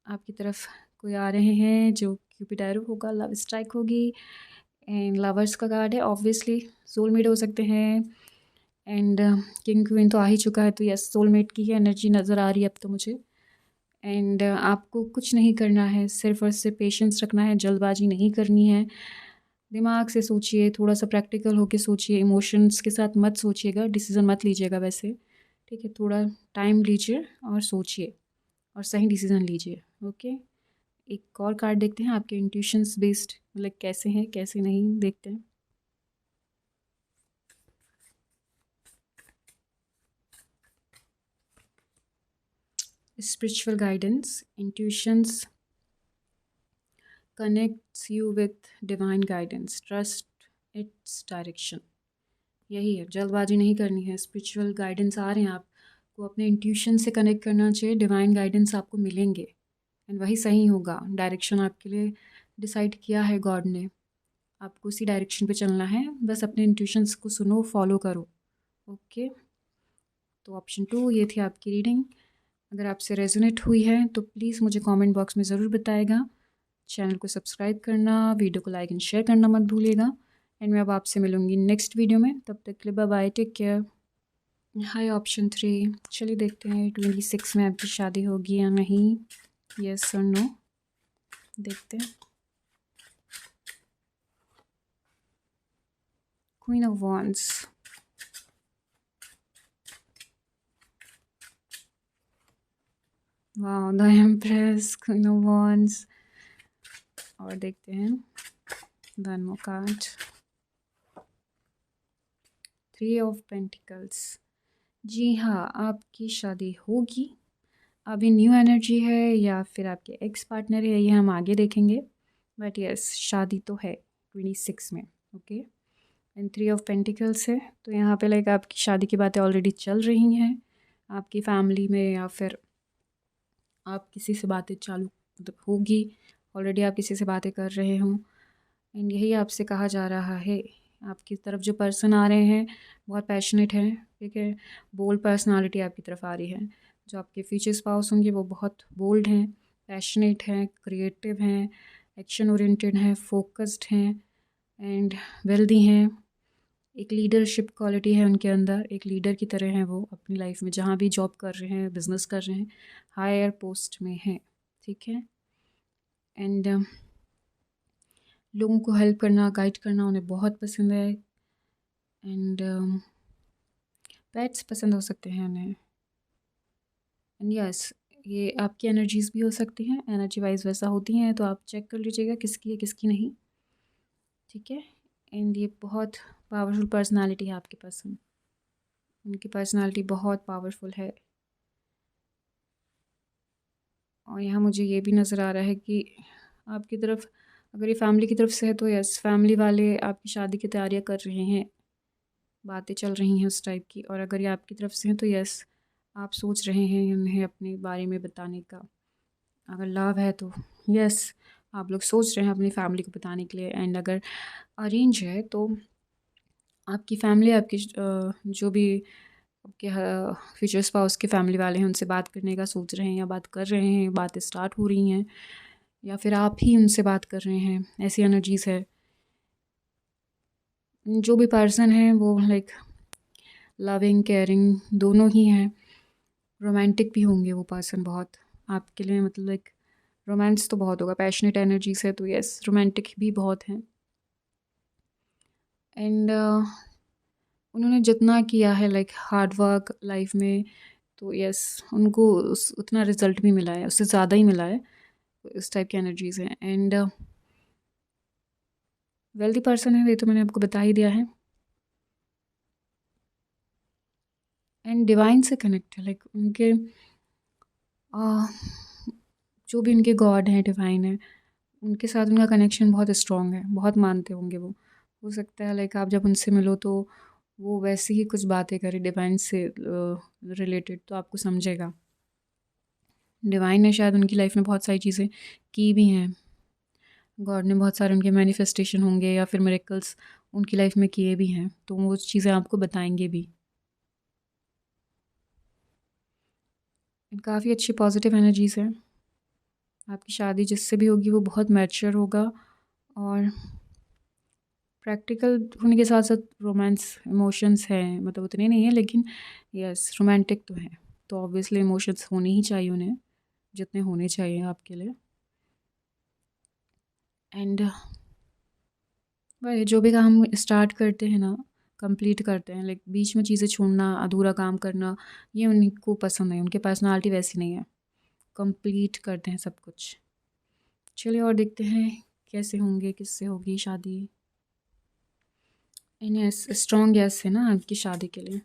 आपकी तरफ कोई आ रहे हैं जो क्यूपिड एरो होगा, लव स्ट्राइक होगी। एंड लवर्स का कार्ड है, ऑब्वियसली सोलमेट हो सकते हैं। एंड किंग क्वीन तो आ ही चुका है, तो यस, सोलमेट की ही एनर्जी नज़र आ रही है अब तो मुझे। एंड आपको कुछ नहीं करना है, सिर्फ और सिर्फ पेशेंस रखना है, जल्दबाजी नहीं करनी है। दिमाग से सोचिए, थोड़ा सा प्रैक्टिकल होके सोचिए, इमोशंस के साथ मत सोचिएगा, डिसीज़न मत लीजिएगा वैसे, ठीक है। थोड़ा टाइम लीजिए और सोचिए और सही डिसीज़न लीजिए, ओके। एक और कार्ड देखते हैं आपके इंट्यूशंस बेस्ड, मतलब कैसे हैं कैसे नहीं, देखते हैं। Spiritual guidance, intuitions connects you with divine guidance, trust its direction. यही है, जल्दबाजी नहीं करनी है। स्पिरिचुअल गाइडेंस आ रहे हैं, आपको अपने इंट्यूशन से कनेक्ट करना चाहिए। डिवाइन गाइडेंस आपको मिलेंगे एंड वही सही होगा। डायरेक्शन आपके लिए डिसाइड किया है गॉड ने, आपको उसी डायरेक्शन पे चलना है। बस अपने इंट्यूशंस को सुनो, फॉलो करो। ओके, तो ऑप्शन 2 ये थी आपकी रीडिंग। अगर आपसे रेजोनेट हुई है तो प्लीज़ मुझे कमेंट बॉक्स में ज़रूर बताएगा। चैनल को सब्सक्राइब करना, वीडियो को लाइक एंड शेयर करना मत भूलिएगा। एंड मैं अब आपसे मिलूँगी नेक्स्ट वीडियो में। तब तक के लिए बाय बाय, टेक केयर। हाय ऑप्शन 3, चलिए देखते हैं 26 में आपकी शादी होगी या नहीं। यस और नो, देखते हैं। Queen of wands, wow, the empress, queen of wands. और देखते हैं one more card, 3 of pentacles. जी हाँ, आपकी शादी होगी। अभी न्यू एनर्जी है या फिर आपके एक्स पार्टनर है, ये हम आगे देखेंगे। बट यस, शादी तो है 26 में। ओके, एंड 3 ऑफ पेंटिकल्स है, तो यहाँ पे लाइक आपकी शादी की बातें ऑलरेडी चल रही हैं आपकी फैमिली में, या फिर आप किसी से बातें चालू मतलब होगी, ऑलरेडी आप किसी से बातें कर रहे हों। एंड यही आपसे कहा जा रहा है। आपकी तरफ जो पर्सन आ रहे हैं बहुत पैशनेट हैं, ठीक है, बोल्ड पर्सनालिटी आपकी तरफ आ रही है। जो आपके फ्यूचर स्पाउस होंगे वो बहुत बोल्ड हैं, पैशनेट हैं, क्रिएटिव हैं, एक्शन ओरिएंटेड हैं, फोकस्ड हैं एंड वेल्दी हैं। एक लीडरशिप क्वालिटी है उनके अंदर, एक लीडर की तरह हैं वो अपनी लाइफ में, जहाँ भी जॉब कर रहे हैं, बिजनेस कर रहे हैं, हायर पोस्ट में हैं, ठीक है। एंड लोगों को हेल्प करना, गाइड करना उन्हें बहुत पसंद है। एंड पेट्स पसंद हो सकते हैं उन्हें। एंड यस, ये आपकी एनर्जीज़ भी हो सकती हैं, एनर्जी वाइज वैसा होती हैं, तो आप चेक कर लीजिएगा किसकी है किसकी नहीं, ठीक है। एंड ये बहुत पावरफुल पर्सनालिटी है आपके पर्सन, उनकी पर्सनालिटी बहुत पावरफुल है। और यहाँ मुझे ये भी नज़र आ रहा है कि आपकी तरफ, अगर ये फैमिली की तरफ से है तो यस, फैमिली वाले आपकी शादी की तैयारियाँ कर रहे हैं, बातें चल रही हैं उस टाइप की। और अगर ये आपकी तरफ से हैं तो यस, आप सोच रहे हैं उन्हें अपने बारे में बताने का। अगर लव है तो यस, आप लोग सोच रहे हैं अपनी फैमिली को बताने के लिए। एंड अगर अरेंज है तो आपकी फैमिली, आपकी जो भी आपके फ्यूचर स्पाउस के फैमिली वाले हैं उनसे बात करने का सोच रहे हैं या बात कर रहे हैं, बातें स्टार्ट हो रही हैं, या फिर आप ही उनसे बात कर रहे हैं, ऐसी एनर्जीज़ है। जो भी पर्सन है वो लाइक लविंग केयरिंग दोनों ही हैं, रोमांटिक भी होंगे वो पर्सन बहुत आपके लिए, मतलब लाइक रोमांस तो बहुत होगा, पैशनेट एनर्जीज है तो यस, रोमांटिक भी बहुत हैं। एंड उन्होंने जितना किया है लाइक हार्ड वर्क लाइफ में, तो यस उनको उतना रिजल्ट भी मिला है, उससे ज़्यादा ही मिला है। इस टाइप की एनर्जीज़ हैं। एंड वेल्दी पर्सन है, ये तो मैंने आपको बता ही दिया है। एंड डिवाइन से कनेक्ट है, लाइक उनके जो भी उनके गॉड हैं, डिवाइन है, उनके साथ उनका कनेक्शन बहुत स्ट्रॉन्ग है, बहुत मानते होंगे वो। हो सकता है लाइक आप जब उनसे मिलो तो वो वैसे ही कुछ बातें करें डिवाइन से रिलेटेड, तो आपको समझेगा। डिवाइन ने शायद उनकी लाइफ में बहुत सारी चीज़ें की भी हैं, गॉड ने बहुत सारे उनके मैनिफेस्टेशन होंगे या फिर मिरेकल्स उनकी लाइफ में किए भी हैं, तो वो चीज़ें आपको बताएंगे भी। काफ़ी अच्छी पॉजिटिव एनर्जीज़ हैं। आपकी शादी जिससे भी होगी वो बहुत मैच्योर होगा और प्रैक्टिकल होने के साथ साथ रोमांस इमोशंस हैं, मतलब उतने नहीं हैं लेकिन यस रोमांटिक तो हैं, तो ऑब्वियसली इमोशंस होने ही चाहिए उन्हें, जितने होने चाहिए आपके लिए। एंड वही, जो भी काम स्टार्ट करते हैं ना, कंप्लीट करते हैं, लाइक बीच में चीज़ें छोड़ना, अधूरा काम करना, ये उनको पसंद है, उनके पर्सनालिटी वैसी नहीं है, कंप्लीट करते हैं सब कुछ। चलिए और देखते हैं कैसे होंगे, किससे होगी शादी। एंड यस, स्ट्रॉन्ग यस है ना आपकी शादी के लिए।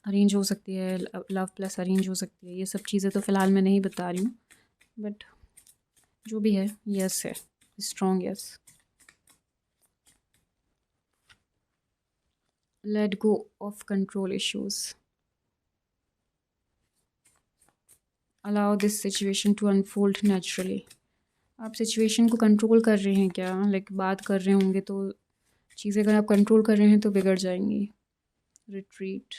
अरेंज हो सकती है, लव प्लस अरेंज हो सकती है। ये सब चीज़ें तो फ़िलहाल मैं नहीं बता रही हूँ, बट जो भी है यस है, strong yes. Let go of control issues, allow this situation to unfold naturally. आप सिचुएशन को कंट्रोल कर रहे हैं क्या? लाइक बात कर रहे होंगे तो चीज़ें अगर आप कंट्रोल कर रहे हैं तो बिगड़ जाएंगी। रिट्रीट,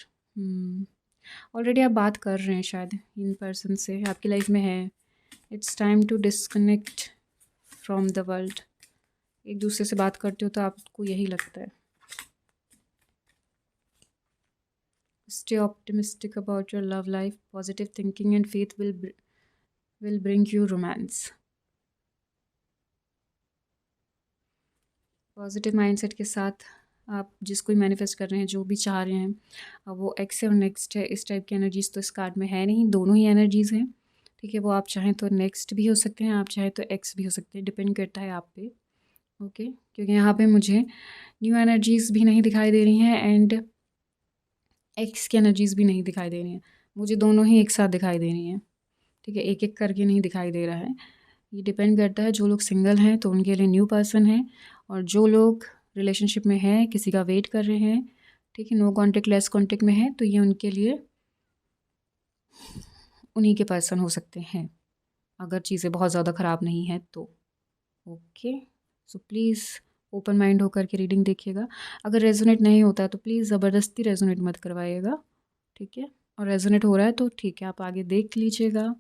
ऑलरेडी आप बात कर रहे हैं शायद इन पर्सन से, आपकी लाइफ में है। It's time to disconnect from the world. एक दूसरे से बात करते हो तो आपको यही लगता है। Stay optimistic about your love life, positive thinking and faith will bring you romance. Positive mindset के साथ आप जिसको मैनिफेस्ट कर रहे हैं, जो भी चाह रहे हैं, अब वो एक्स है और नेक्स्ट है, इस टाइप की एनर्जीज तो इस कार्ड में है नहीं, दोनों ही एनर्जीज़ हैं। ठीक है, वो आप चाहें तो नेक्स्ट भी हो सकते हैं, आप चाहें तो एक्स भी हो सकते हैं, डिपेंड करता है आप पे। ओके, क्योंकि यहाँ पे मुझे न्यू एनर्जीज़ भी नहीं दिखाई दे रही हैं एंड एक्स की एनर्जीज़ भी नहीं दिखाई दे रही हैं, मुझे दोनों ही एक साथ दिखाई दे रही हैं। ठीक है, एक एक करके नहीं दिखाई दे रहा है। ये डिपेंड करता है, जो लोग सिंगल हैं तो उनके लिए न्यू पर्सन है, और जो लोग रिलेशनशिप में हैं, किसी का वेट कर रहे हैं, ठीक है, नो कॉन्टेक्ट लेस कॉन्टेक्ट में है, तो ये उनके लिए उन्हीं के पर्सन हो सकते हैं, अगर चीज़ें बहुत ज़्यादा ख़राब नहीं हैं तो। Okay, so please open mind होकर के रीडिंग देखिएगा। अगर रेजोनेट नहीं होता तो प्लीज़ ज़बरदस्ती रेजोनेट मत करवाइएगा, ठीक है। और रेजोनेट हो रहा है तो ठीक है, आप आगे देख लीजिएगा।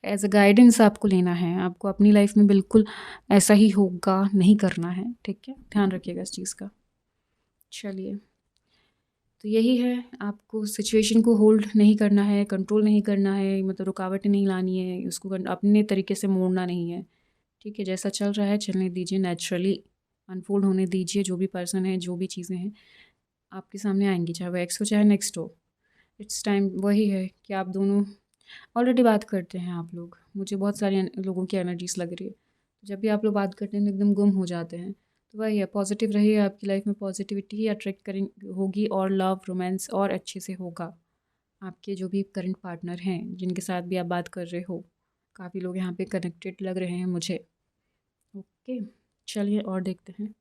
एज अ गाइडेंस आपको लेना है, आपको अपनी लाइफ में बिल्कुल ऐसा ही होगा नहीं करना है, ठीक है, ध्यान रखिएगा इस चीज़ का। चलिए, तो यही है, आपको सिचुएशन को होल्ड नहीं करना है, कंट्रोल नहीं करना है, मतलब रुकावटें नहीं लानी है, उसको अपने तरीके से मोड़ना नहीं है। ठीक है, जैसा चल रहा है चलने दीजिए, नेचुरली अनफोल्ड होने दीजिए। जो भी पर्सन है, जो भी चीज़ें हैं आपके सामने आएंगी, चाहे वो एक्स हो चाहे नेक्स्ट हो। इट्स टाइम वही है कि आप दोनों ऑलरेडी बात करते हैं आप लोग, मुझे बहुत सारी लोगों की एनर्जीज लग रही है। जब भी आप लोग बात करते हैं तो एकदम गुम हो जाते हैं, तो वही है, पॉजिटिव रहिए, आपकी लाइफ में पॉजिटिविटी ही अट्रैक्ट करें होगी, और लव रोमांस और अच्छे से होगा। आपके जो भी करंट पार्टनर हैं, जिनके साथ भी आप बात कर रहे हो, काफ़ी लोग यहाँ पे कनेक्टेड लग रहे हैं मुझे। ओके, चलिए और देखते हैं।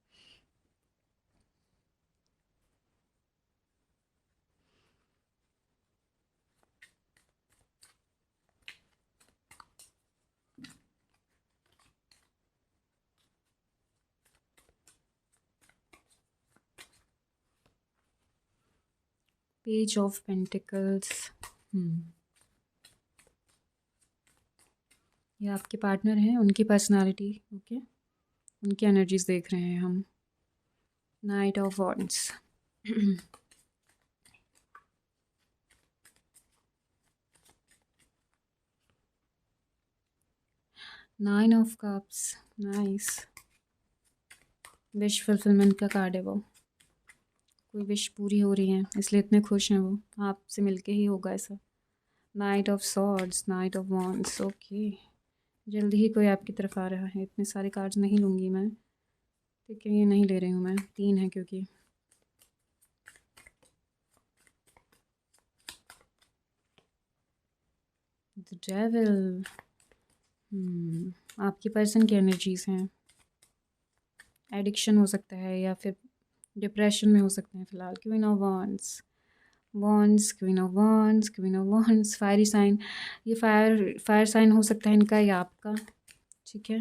पेज ऑफ पेंटिकल्स, ये आपके पार्टनर हैं, उनकी पर्सनालिटी, ओके, उनकी एनर्जीज देख रहे हैं हम। Night of wands, 9 of cups, nice. Wish fulfilment का कार्ड है वो, कोई विश पूरी हो रही है इसलिए इतने खुश हैं वो, आपसे मिलके ही होगा ऐसा। Night of swords, night of wands, okay, जल्दी ही कोई आपकी तरफ आ रहा है। इतने सारे कार्ड्स नहीं लूँगी मैं, ठीक है, ये नहीं ले रही हूँ मैं, 3 है क्योंकि। द डेविल, आपकी पर्सन की एनर्जीज हैं, एडिक्शन हो सकता है या फिर डिप्रेशन में हो सकते हैं फ़िलहाल। Queen of wands, wands, queen of wands, queen of wands, fiery sign, ये फायर साइन हो सकता है इनका या आपका, ठीक है।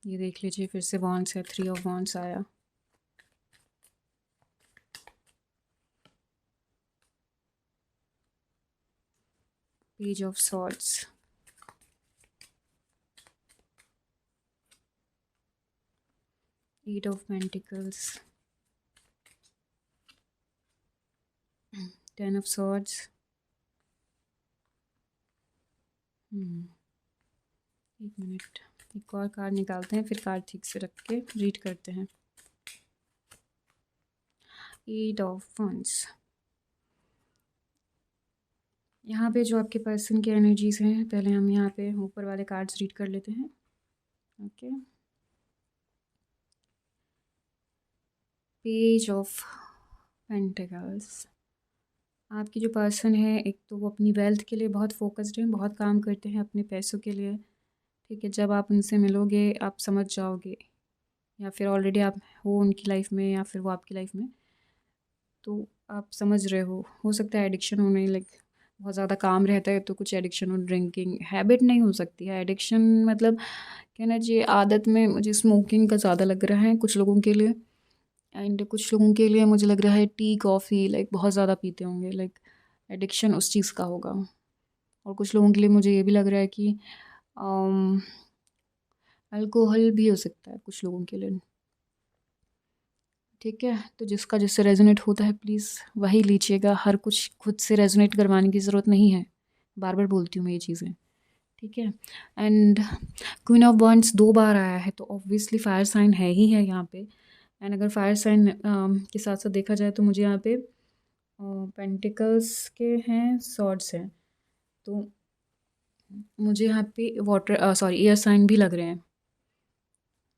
ये देख लीजिए, फिर से वॉन्ड्स है, 3 ऑफ वॉन्ड्स आया। Page of swords, eight of pentacles, 10 of swords. एक मिनट, एक और कार्ड निकालते हैं, फिर कार्ड ठीक से रख के रीड करते हैं। एट ऑफ वंस, यहाँ पे जो आपके पर्सन की एनर्जीज हैं, पहले हम यहाँ पे ऊपर वाले कार्ड्स रीड कर लेते हैं। Okay, page of pentacles. आपकी जो पर्सन है, एक तो वो अपनी वेल्थ के लिए बहुत फोकस्ड हैं, बहुत काम करते हैं अपने पैसों के लिए। ठीक है, जब आप उनसे मिलोगे आप समझ जाओगे, या फिर ऑलरेडी आप हो उनकी लाइफ में या फिर वो आपकी लाइफ में, तो आप समझ रहे हो सकता है एडिक्शन होने, लाइक बहुत ज़्यादा काम रहता है तो कुछ एडिक्शन हो। ड्रिंकिंग हैबिट नहीं हो सकती है, एडिक्शन मतलब कहना चाहिए आदत में। मुझे स्मोकिंग का ज़्यादा लग रहा है कुछ लोगों के लिए, एंड कुछ लोगों के लिए मुझे लग रहा है टी कॉफ़ी, लाइक बहुत ज़्यादा पीते होंगे, लाइक एडिक्शन उस चीज़ का होगा। और कुछ लोगों के लिए मुझे ये भी लग रहा है कि अल्कोहल भी हो सकता है कुछ लोगों के लिए। ठीक है, तो जिसका जिससे रेजोनेट होता है प्लीज़ वही लीजिएगा। हर कुछ खुद से रेजोनेट करवाने की ज़रूरत नहीं है, बार बार बोलती हूँ मैं ये चीज़ें। ठीक है, एंड क्वीन ऑफ वॉन्ड्स 2 बार आया है तो ऑब्वियसली फायर साइन है ही है यहाँ पे। एंड अगर फायर साइन के साथ साथ देखा जाए तो मुझे यहाँ पे पेंटिकल्स के हैं, सॉर्ड्स हैं, तो मुझे यहाँ पे वाटर सॉरी एयर साइन भी लग रहे हैं।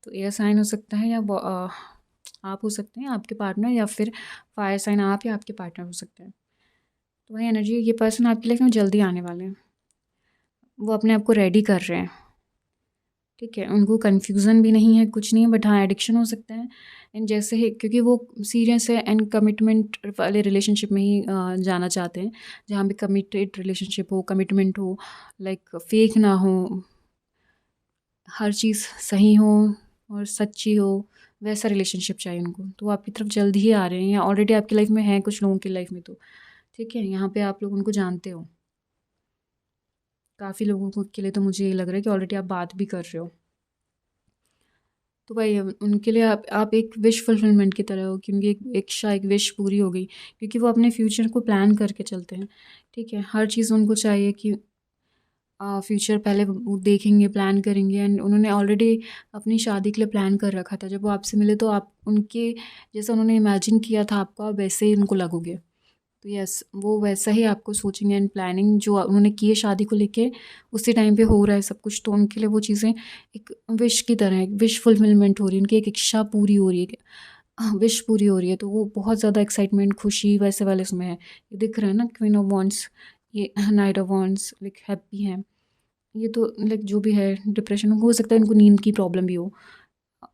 तो एयर साइन हो सकता है, या आप हो सकते हैं, आपके पार्टनर, या फिर फायर साइन आप या आपके पार्टनर हो सकते हैं। तो वही एनर्जी, ये पर्सन आपकी लाइफ में जल्दी आने वाले हैं, वो अपने आप को रेडी कर रहे हैं। ठीक है, उनको कन्फ्यूज़न भी नहीं है, कुछ नहीं है, बट हाँ एडिक्शन हो सकता है। एंड जैसे ही, क्योंकि वो सीरियस है एंड कमिटमेंट वाले रिलेशनशिप में ही जाना चाहते हैं, जहाँ भी कमिटेड रिलेशनशिप हो, कमिटमेंट हो, लाइक फेक ना हो, हर चीज़ सही हो और सच्ची हो, वैसा रिलेशनशिप चाहिए उनको। तो वो आपकी तरफ जल्दी ही आ रहे हैं, या ऑलरेडी आपकी लाइफ में हैं कुछ लोगों की लाइफ में। तो ठीक है, यहाँ पे आप लोग उनको जानते हो, काफ़ी लोगों को के लिए तो मुझे ये लग रहा है कि ऑलरेडी आप बात भी कर रहे हो। तो भाई उनके लिए आप एक विश फुलफिलमेंट की तरह हो, कि उनकी एक इच्छा, एक विश पूरी हो गई, क्योंकि वो अपने फ्यूचर को प्लान करके चलते हैं। ठीक है, हर चीज़ उनको चाहिए कि फ्यूचर पहले वो देखेंगे, प्लान करेंगे, एंड उन्होंने ऑलरेडी अपनी शादी के लिए प्लान कर रखा था। जब वो आपसे मिले तो आप उनके जैसा उन्होंने इमेजिन किया था आपको, आप वैसे ही उनको लगोगे। तो यस, वो वैसा ही आपको सोचेंगे, एंड प्लानिंग जो उन्होंने की है शादी को लेके, उसी टाइम पे हो रहा है सब कुछ। तो उनके लिए वो चीज़ें एक विश की तरह है, विश फुलफिलमेंट हो रही है, उनकी एक इच्छा पूरी हो रही है, विश पूरी हो रही है। तो वो बहुत ज़्यादा एक्साइटमेंट, खुशी वैसे वाले उसमें है। ये दिख रहा है ना, क्वीन ऑफ वॉन्ड्स, ये night of wands, like happy है ये तो। लाइक जो भी है, डिप्रेशन हो सकता है, इनको नींद की प्रॉब्लम भी हो,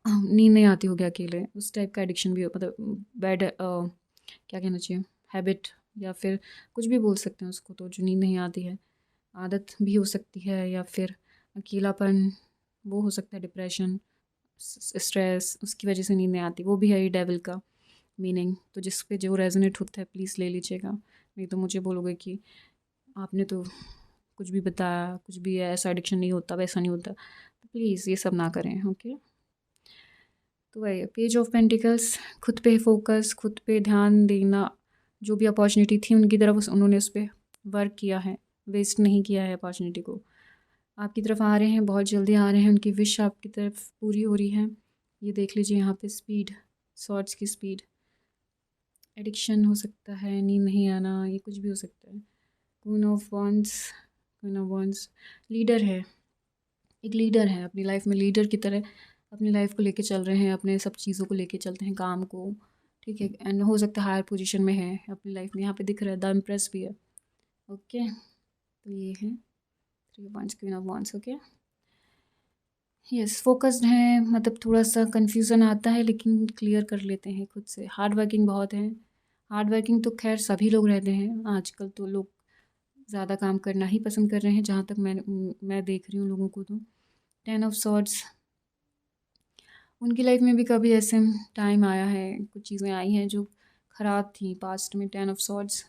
नींद नहीं आती होगी अकेले, उस टाइप का एडिक्शन भी हो, मतलब बैड क्या कहना चाहिए, हैबिट, या फिर कुछ भी बोल सकते हैं उसको, तो जो नींद नहीं आती है, आदत भी हो सकती है, या फिर अकेलापन, वो हो सकता है, डिप्रेशन, स्ट्रेस, उसकी वजह से नींद नहीं आती, वो भी है ये डेविल का मीनिंग। तो जिस पे जो रेजोनेट होता है प्लीज़ ले लीजिएगा, नहीं तो मुझे बोलोगे कि आपने तो कुछ भी बताया, कुछ भी है, ऐसा एडिक्शन नहीं होता, वैसा नहीं होता। तो प्लीज़ ये सब ना करें, ओके। तो वही पेज ऑफ पेंटिकल्स, खुद पे फोकस, खुद पे ध्यान देना, जो भी अपॉर्चुनिटी थी उनकी तरफ उन्होंने उस पर वर्क किया है, वेस्ट नहीं किया है अपॉर्चुनिटी को। आपकी तरफ आ रहे हैं, बहुत जल्दी आ रहे हैं, उनकी विश आपकी तरफ पूरी हो रही है। ये देख लीजिए यहाँ पे स्पीड, शॉर्ट्स की स्पीड, एडिक्शन हो सकता है, नींद नहीं आना, ये कुछ भी हो सकता है। Queen of wands, queen of wands leader है, एक लीडर है अपनी लाइफ में, लीडर की तरह अपनी लाइफ को लेके चल रहे हैं, अपने सब चीज़ों को लेके चलते हैं, काम को। ठीक है, एंड हो सकता है हायर पोजीशन में है अपनी लाइफ में, यहाँ पे दिख रहा है द इम्प्रेस भी है। ओके, तो ये है 3 points, queen of wands. Okay, yes, focused हैं, मतलब थोड़ा सा कन्फ्यूज़न आता है लेकिन क्लियर कर लेते हैं खुद से। हार्ड वर्किंग बहुत है, हार्ड वर्किंग तो खैर सभी लोग रहते हैं, आजकल तो लोग ज़्यादा काम करना ही पसंद कर रहे हैं, जहाँ तक मैं देख रही हूँ लोगों को। तो 10 ऑफ सॉर्ड्स, उनकी लाइफ में भी कभी ऐसे टाइम आया है, कुछ चीज़ें आई हैं जो ख़राब थी पास्ट में। 10 ऑफ सॉर्ड्स,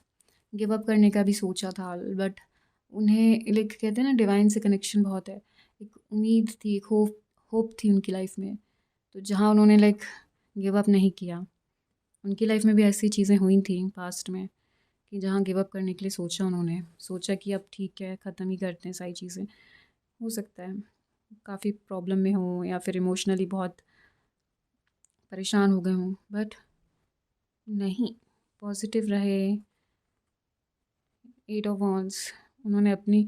गिव अप करने का भी सोचा था, बट उन्हें लाइक कहते हैं ना, डिवाइन से कनेक्शन बहुत है, एक उम्मीद थी, एक होप थी उनकी लाइफ में, तो जहाँ उन्होंने लाइक गिव अप नहीं किया। उनकी लाइफ में भी ऐसी चीज़ें हुई थी पास्ट में, कि जहाँ गिव अप करने के लिए सोचा, उन्होंने सोचा कि अब ठीक है, ख़त्म ही करते हैं सारी चीज़ें। हो सकता है काफ़ी प्रॉब्लम में हो, या फिर इमोशनली बहुत परेशान हो गए हों, बट नहीं, पॉजिटिव रहे। 8 ऑफ वॉन्ड्स, उन्होंने अपनी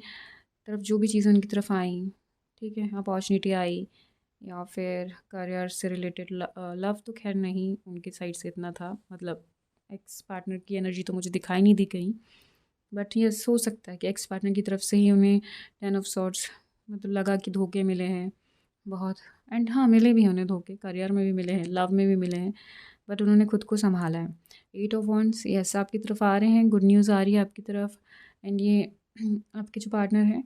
तरफ जो भी चीज़ें उनकी तरफ आई, ठीक है, अपॉर्चुनिटी आई, या फिर करियर से रिलेटेड। लव तो खैर नहीं उनकी साइड से इतना था, मतलब एक्स पार्टनर की एनर्जी तो मुझे दिखाई नहीं दी कहीं, बट ये हो सकता है कि एक्स पार्टनर की तरफ से ही उन्हें 10 ऑफ सॉर्ट्स मतलब लगा कि धोखे मिले हैं बहुत। एंड हाँ, मिले भी हैं उन्हें धोखे, करियर में भी मिले हैं, लव में भी मिले हैं, बट उन्होंने खुद को संभाला है। 8 ऑफ वॉन्ड्स यस आपकी तरफ आ रहे हैं, गुड न्यूज़ आ रही है आपकी तरफ। एंड ये आपके जो पार्टनर हैं,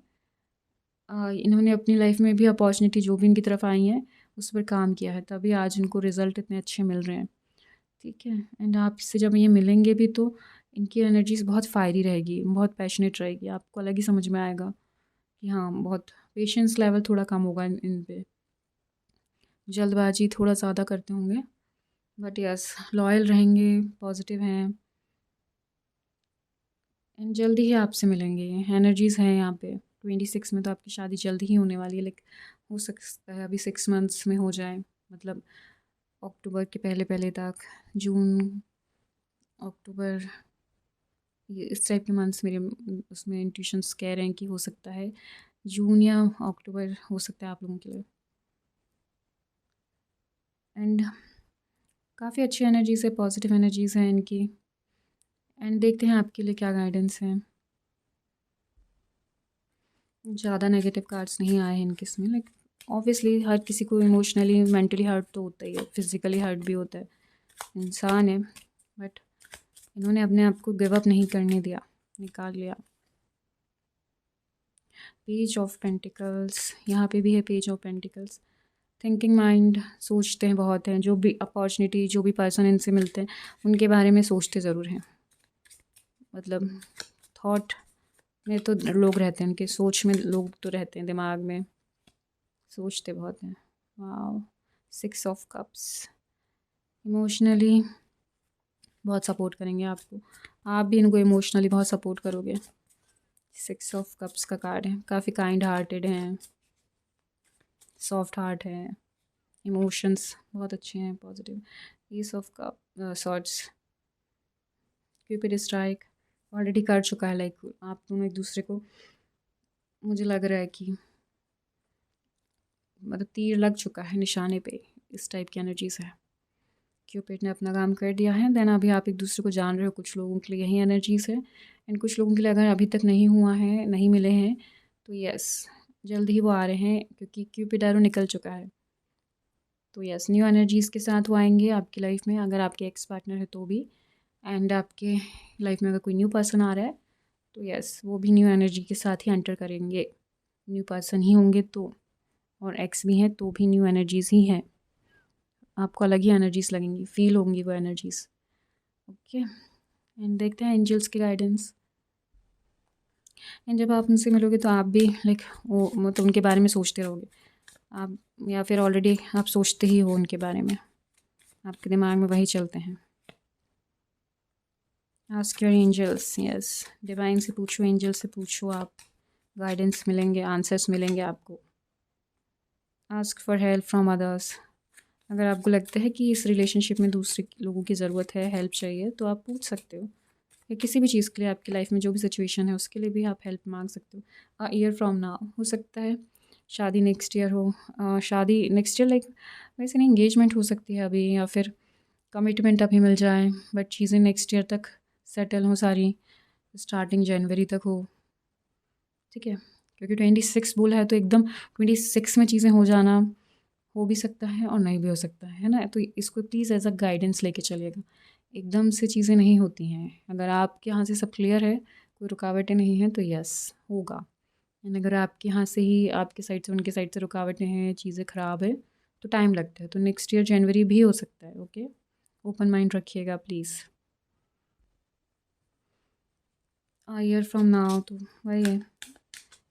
इन्होंने अपनी लाइफ में भी अपॉर्चुनिटी जो भी इनकी तरफ आई हैं उस पर काम किया है, तभी आज इनको रिज़ल्ट इतने अच्छे मिल रहे हैं। ठीक है, एंड आपसे जब ये मिलेंगे भी तो इनकी एनर्जीज बहुत फायरी रहेगी, बहुत पैशनेट रहेगी, आपको अलग ही समझ में आएगा कि हाँ, बहुत पेशेंस लेवल थोड़ा कम होगा इन पे, जल्दबाजी थोड़ा ज़्यादा करते होंगे, बट यस लॉयल रहेंगे, पॉजिटिव हैं, एंड जल्दी ही आपसे मिलेंगे। ये एनर्जीज़ हैं यहाँ पे 26 में, तो आपकी शादी जल्दी ही होने वाली है, लेकिन हो सकता है अभी 6 मंथ्स में हो जाए, मतलब अक्टूबर के पहले पहले तक, जून अक्टूबर, ये इस टाइप के मंथ्स मेरे उसमें इंट्यूशंस कह रहे हैं कि हो सकता है जून या अक्टूबर हो सकता है आप लोगों के लिए। एंड काफ़ी अच्छी एनर्जीज है, पॉजिटिव एनर्जीज़ हैं इनकी। एंड देखते हैं आपके लिए क्या गाइडेंस है। ज़्यादा नेगेटिव कार्ड्स नहीं आए हैं इनके इसमें, लाइक ऑब्वियसली हर किसी को इमोशनली मेंटली हर्ट तो होता ही है, फिज़िकली हर्ट भी होता है, इंसान है, बट इन्होंने अपने आप को गिव अप नहीं करने दिया, निकाल लिया। पेज ऑफ पेंटिकल्स यहाँ पे भी है, page of pentacles. Thinking mind, सोचते हैं बहुत हैं, जो भी अपॉर्चुनिटी जो भी पर्सन इनसे मिलते हैं उनके बारे में सोचते ज़रूर हैं, मतलब थॉट में तो लोग रहते हैं, उनके सोच में लोग तो रहते हैं, दिमाग में सोचते बहुत हैं। वाओ, 6 ऑफ कप्स, इमोशनली बहुत सपोर्ट करेंगे आपको, आप भी इनको इमोशनली बहुत सपोर्ट करोगे। 6 ऑफ कप्स का कार्ड है, काफ़ी काइंड हार्टेड हैं, सॉफ्ट हार्ट है, इमोशंस बहुत अच्छे हैं, positive. Ace of cup swords, cupid strike already कर चुका है, लाइक आप दोनों एक दूसरे को, मुझे लग रहा है कि मतलब तीर लग चुका है निशाने पे, इस टाइप की एनर्जीज है। क्यूपिड ने अपना काम कर दिया है, देन अभी आप एक दूसरे को जान रहे हो, कुछ लोगों के लिए यही एनर्जीज है, एंड कुछ लोगों के लिए अगर अभी तक नहीं हुआ है, नहीं मिले हैं, तो यस जल्द ही वो आ रहे हैं, क्योंकि क्यूपिड एरो निकल चुका है। तो यस न्यू एनर्जीज़ के साथ वो आएंगे आपकी लाइफ में, अगर आपके एक्स पार्टनर है तो भी, एंड आपके लाइफ में अगर कोई न्यू पर्सन आ रहा है तो यस वो भी न्यू एनर्जी के साथ ही एंटर करेंगे, न्यू पर्सन ही होंगे तो, और एक्स भी हैं तो भी न्यू एनर्जीज़ ही हैं, आपको अलग ही एनर्जीज़ लगेंगी, फील होंगी वो एनर्जीज़। ओके, एंड देखते हैं एंजल्स की गाइडेंस। एंड जब आप उनसे मिलोगे तो आप भी लाइक वो मतलब उनके बारे में सोचते रहोगे आप, या फिर ऑलरेडी आप सोचते ही हो उनके बारे में, आपके दिमाग में वही चलते हैं। Ask your angels, yes divine से पूछो, एंजल से पूछो, आप गाइडेंस मिलेंगे, आंसर्स मिलेंगे आपको। Ask for help from others, अगर आपको लगता है कि इस रिलेशनशिप में दूसरे लोगों की ज़रूरत है, हेल्प चाहिए, तो आप पूछ सकते हो, या किसी भी चीज़ के लिए आपकी लाइफ में जो भी सिचुएशन है उसके लिए भी आप हेल्प मांग सकते हो। अ ईयर फ्रॉम नाउ हो सकता है शादी नेक्स्ट ईयर हो, शादी नेक्स्ट ईयर लाइक वैसे नहीं, इंगेजमेंट हो सकती है अभी, या फिर कमिटमेंट अभी मिल जाए, बट चीज़ें नेक्स्ट ईयर तक सेटल हो सारी, स्टार्टिंग जनवरी तक हो। ठीक है, क्योंकि 26 बोला है तो एकदम 26 में चीज़ें हो जाना हो भी सकता है और नहीं भी हो सकता है ना, तो इसको प्लीज़ एज अ गाइडेंस लेके चलिएगा, एकदम से चीज़ें नहीं होती हैं। अगर आपके यहाँ से सब क्लियर है, कोई रुकावटें नहीं हैं, तो यस होगा, एंड अगर आपके यहाँ से ही, आपके साइड से उनके साइड से रुकावटें हैं, चीज़ें ख़राब है, तो टाइम लगता है, तो नेक्स्ट ईयर जनवरी भी हो सकता है। ओके, ओपन माइंड रखिएगा प्लीज़। ईयर फ्रॉम नाउ तो वही है,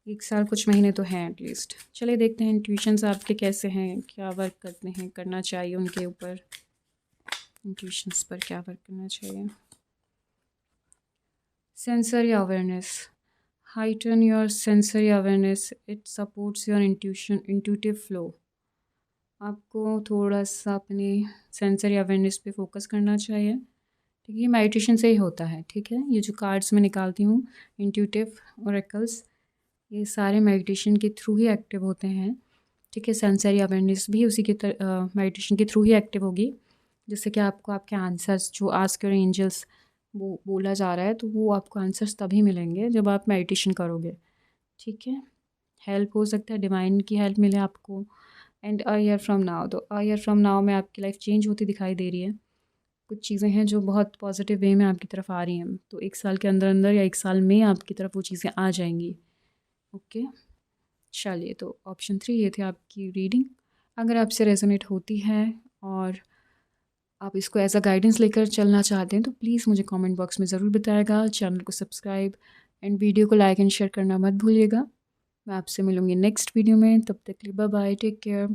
1 साल कुछ महीने तो हैं एटलीस्ट। चलिए देखते हैं इंट्यूशंस आपके कैसे हैं, क्या वर्क करते हैं, करना चाहिए उनके ऊपर, इंट्यूशंस पर क्या वर्क करना चाहिए। Sensory awareness, heighten your sensory awareness, it supports your intuitive flow. आपको थोड़ा सा अपने सेंसरी अवेयरनेस पे फोकस करना चाहिए, ठीक है, ये मेडिटेशन से ही होता है। ठीक है, ये जो कार्ड्स मैं निकालती हूँ इंट्यूटिव ओरेकल्स, ये सारे मेडिटेशन के थ्रू ही एक्टिव होते हैं। ठीक है। सेंसरी अवेयरनेस भी उसी के मेडिटेशन के थ्रू ही एक्टिव होगी, जिससे कि आपको आपके आंसर्स जो आस्क योर एंजल्स वो बोला जा रहा है, तो वो आपको आंसर्स तभी मिलेंगे जब आप मेडिटेशन करोगे। ठीक है। हेल्प हो सकता है, डिवाइन की हेल्प मिले आपको। And a year from now, तो अ ईयर फ्रॉम नाउ में आपकी लाइफ चेंज होती दिखाई दे रही है। कुछ चीज़ें हैं जो बहुत पॉजिटिव वे में आपकी तरफ आ रही हैं, तो 1 साल के अंदर अंदर या 1 साल में आपकी तरफ वो चीज़ें आ जाएंगी। ओके। चलिए, तो ऑप्शन 3 ये थे आपकी रीडिंग। अगर आपसे रेजोनेट होती है और आप इसको एज अ गाइडेंस लेकर चलना चाहते हैं, तो प्लीज़ मुझे कमेंट बॉक्स में ज़रूर बताएगा। चैनल को सब्सक्राइब एंड वीडियो को लाइक एंड शेयर करना मत भूलिएगा। मैं आपसे मिलूँगी नेक्स्ट वीडियो में, तब तक के लिए बाय बाय, टेक केयर।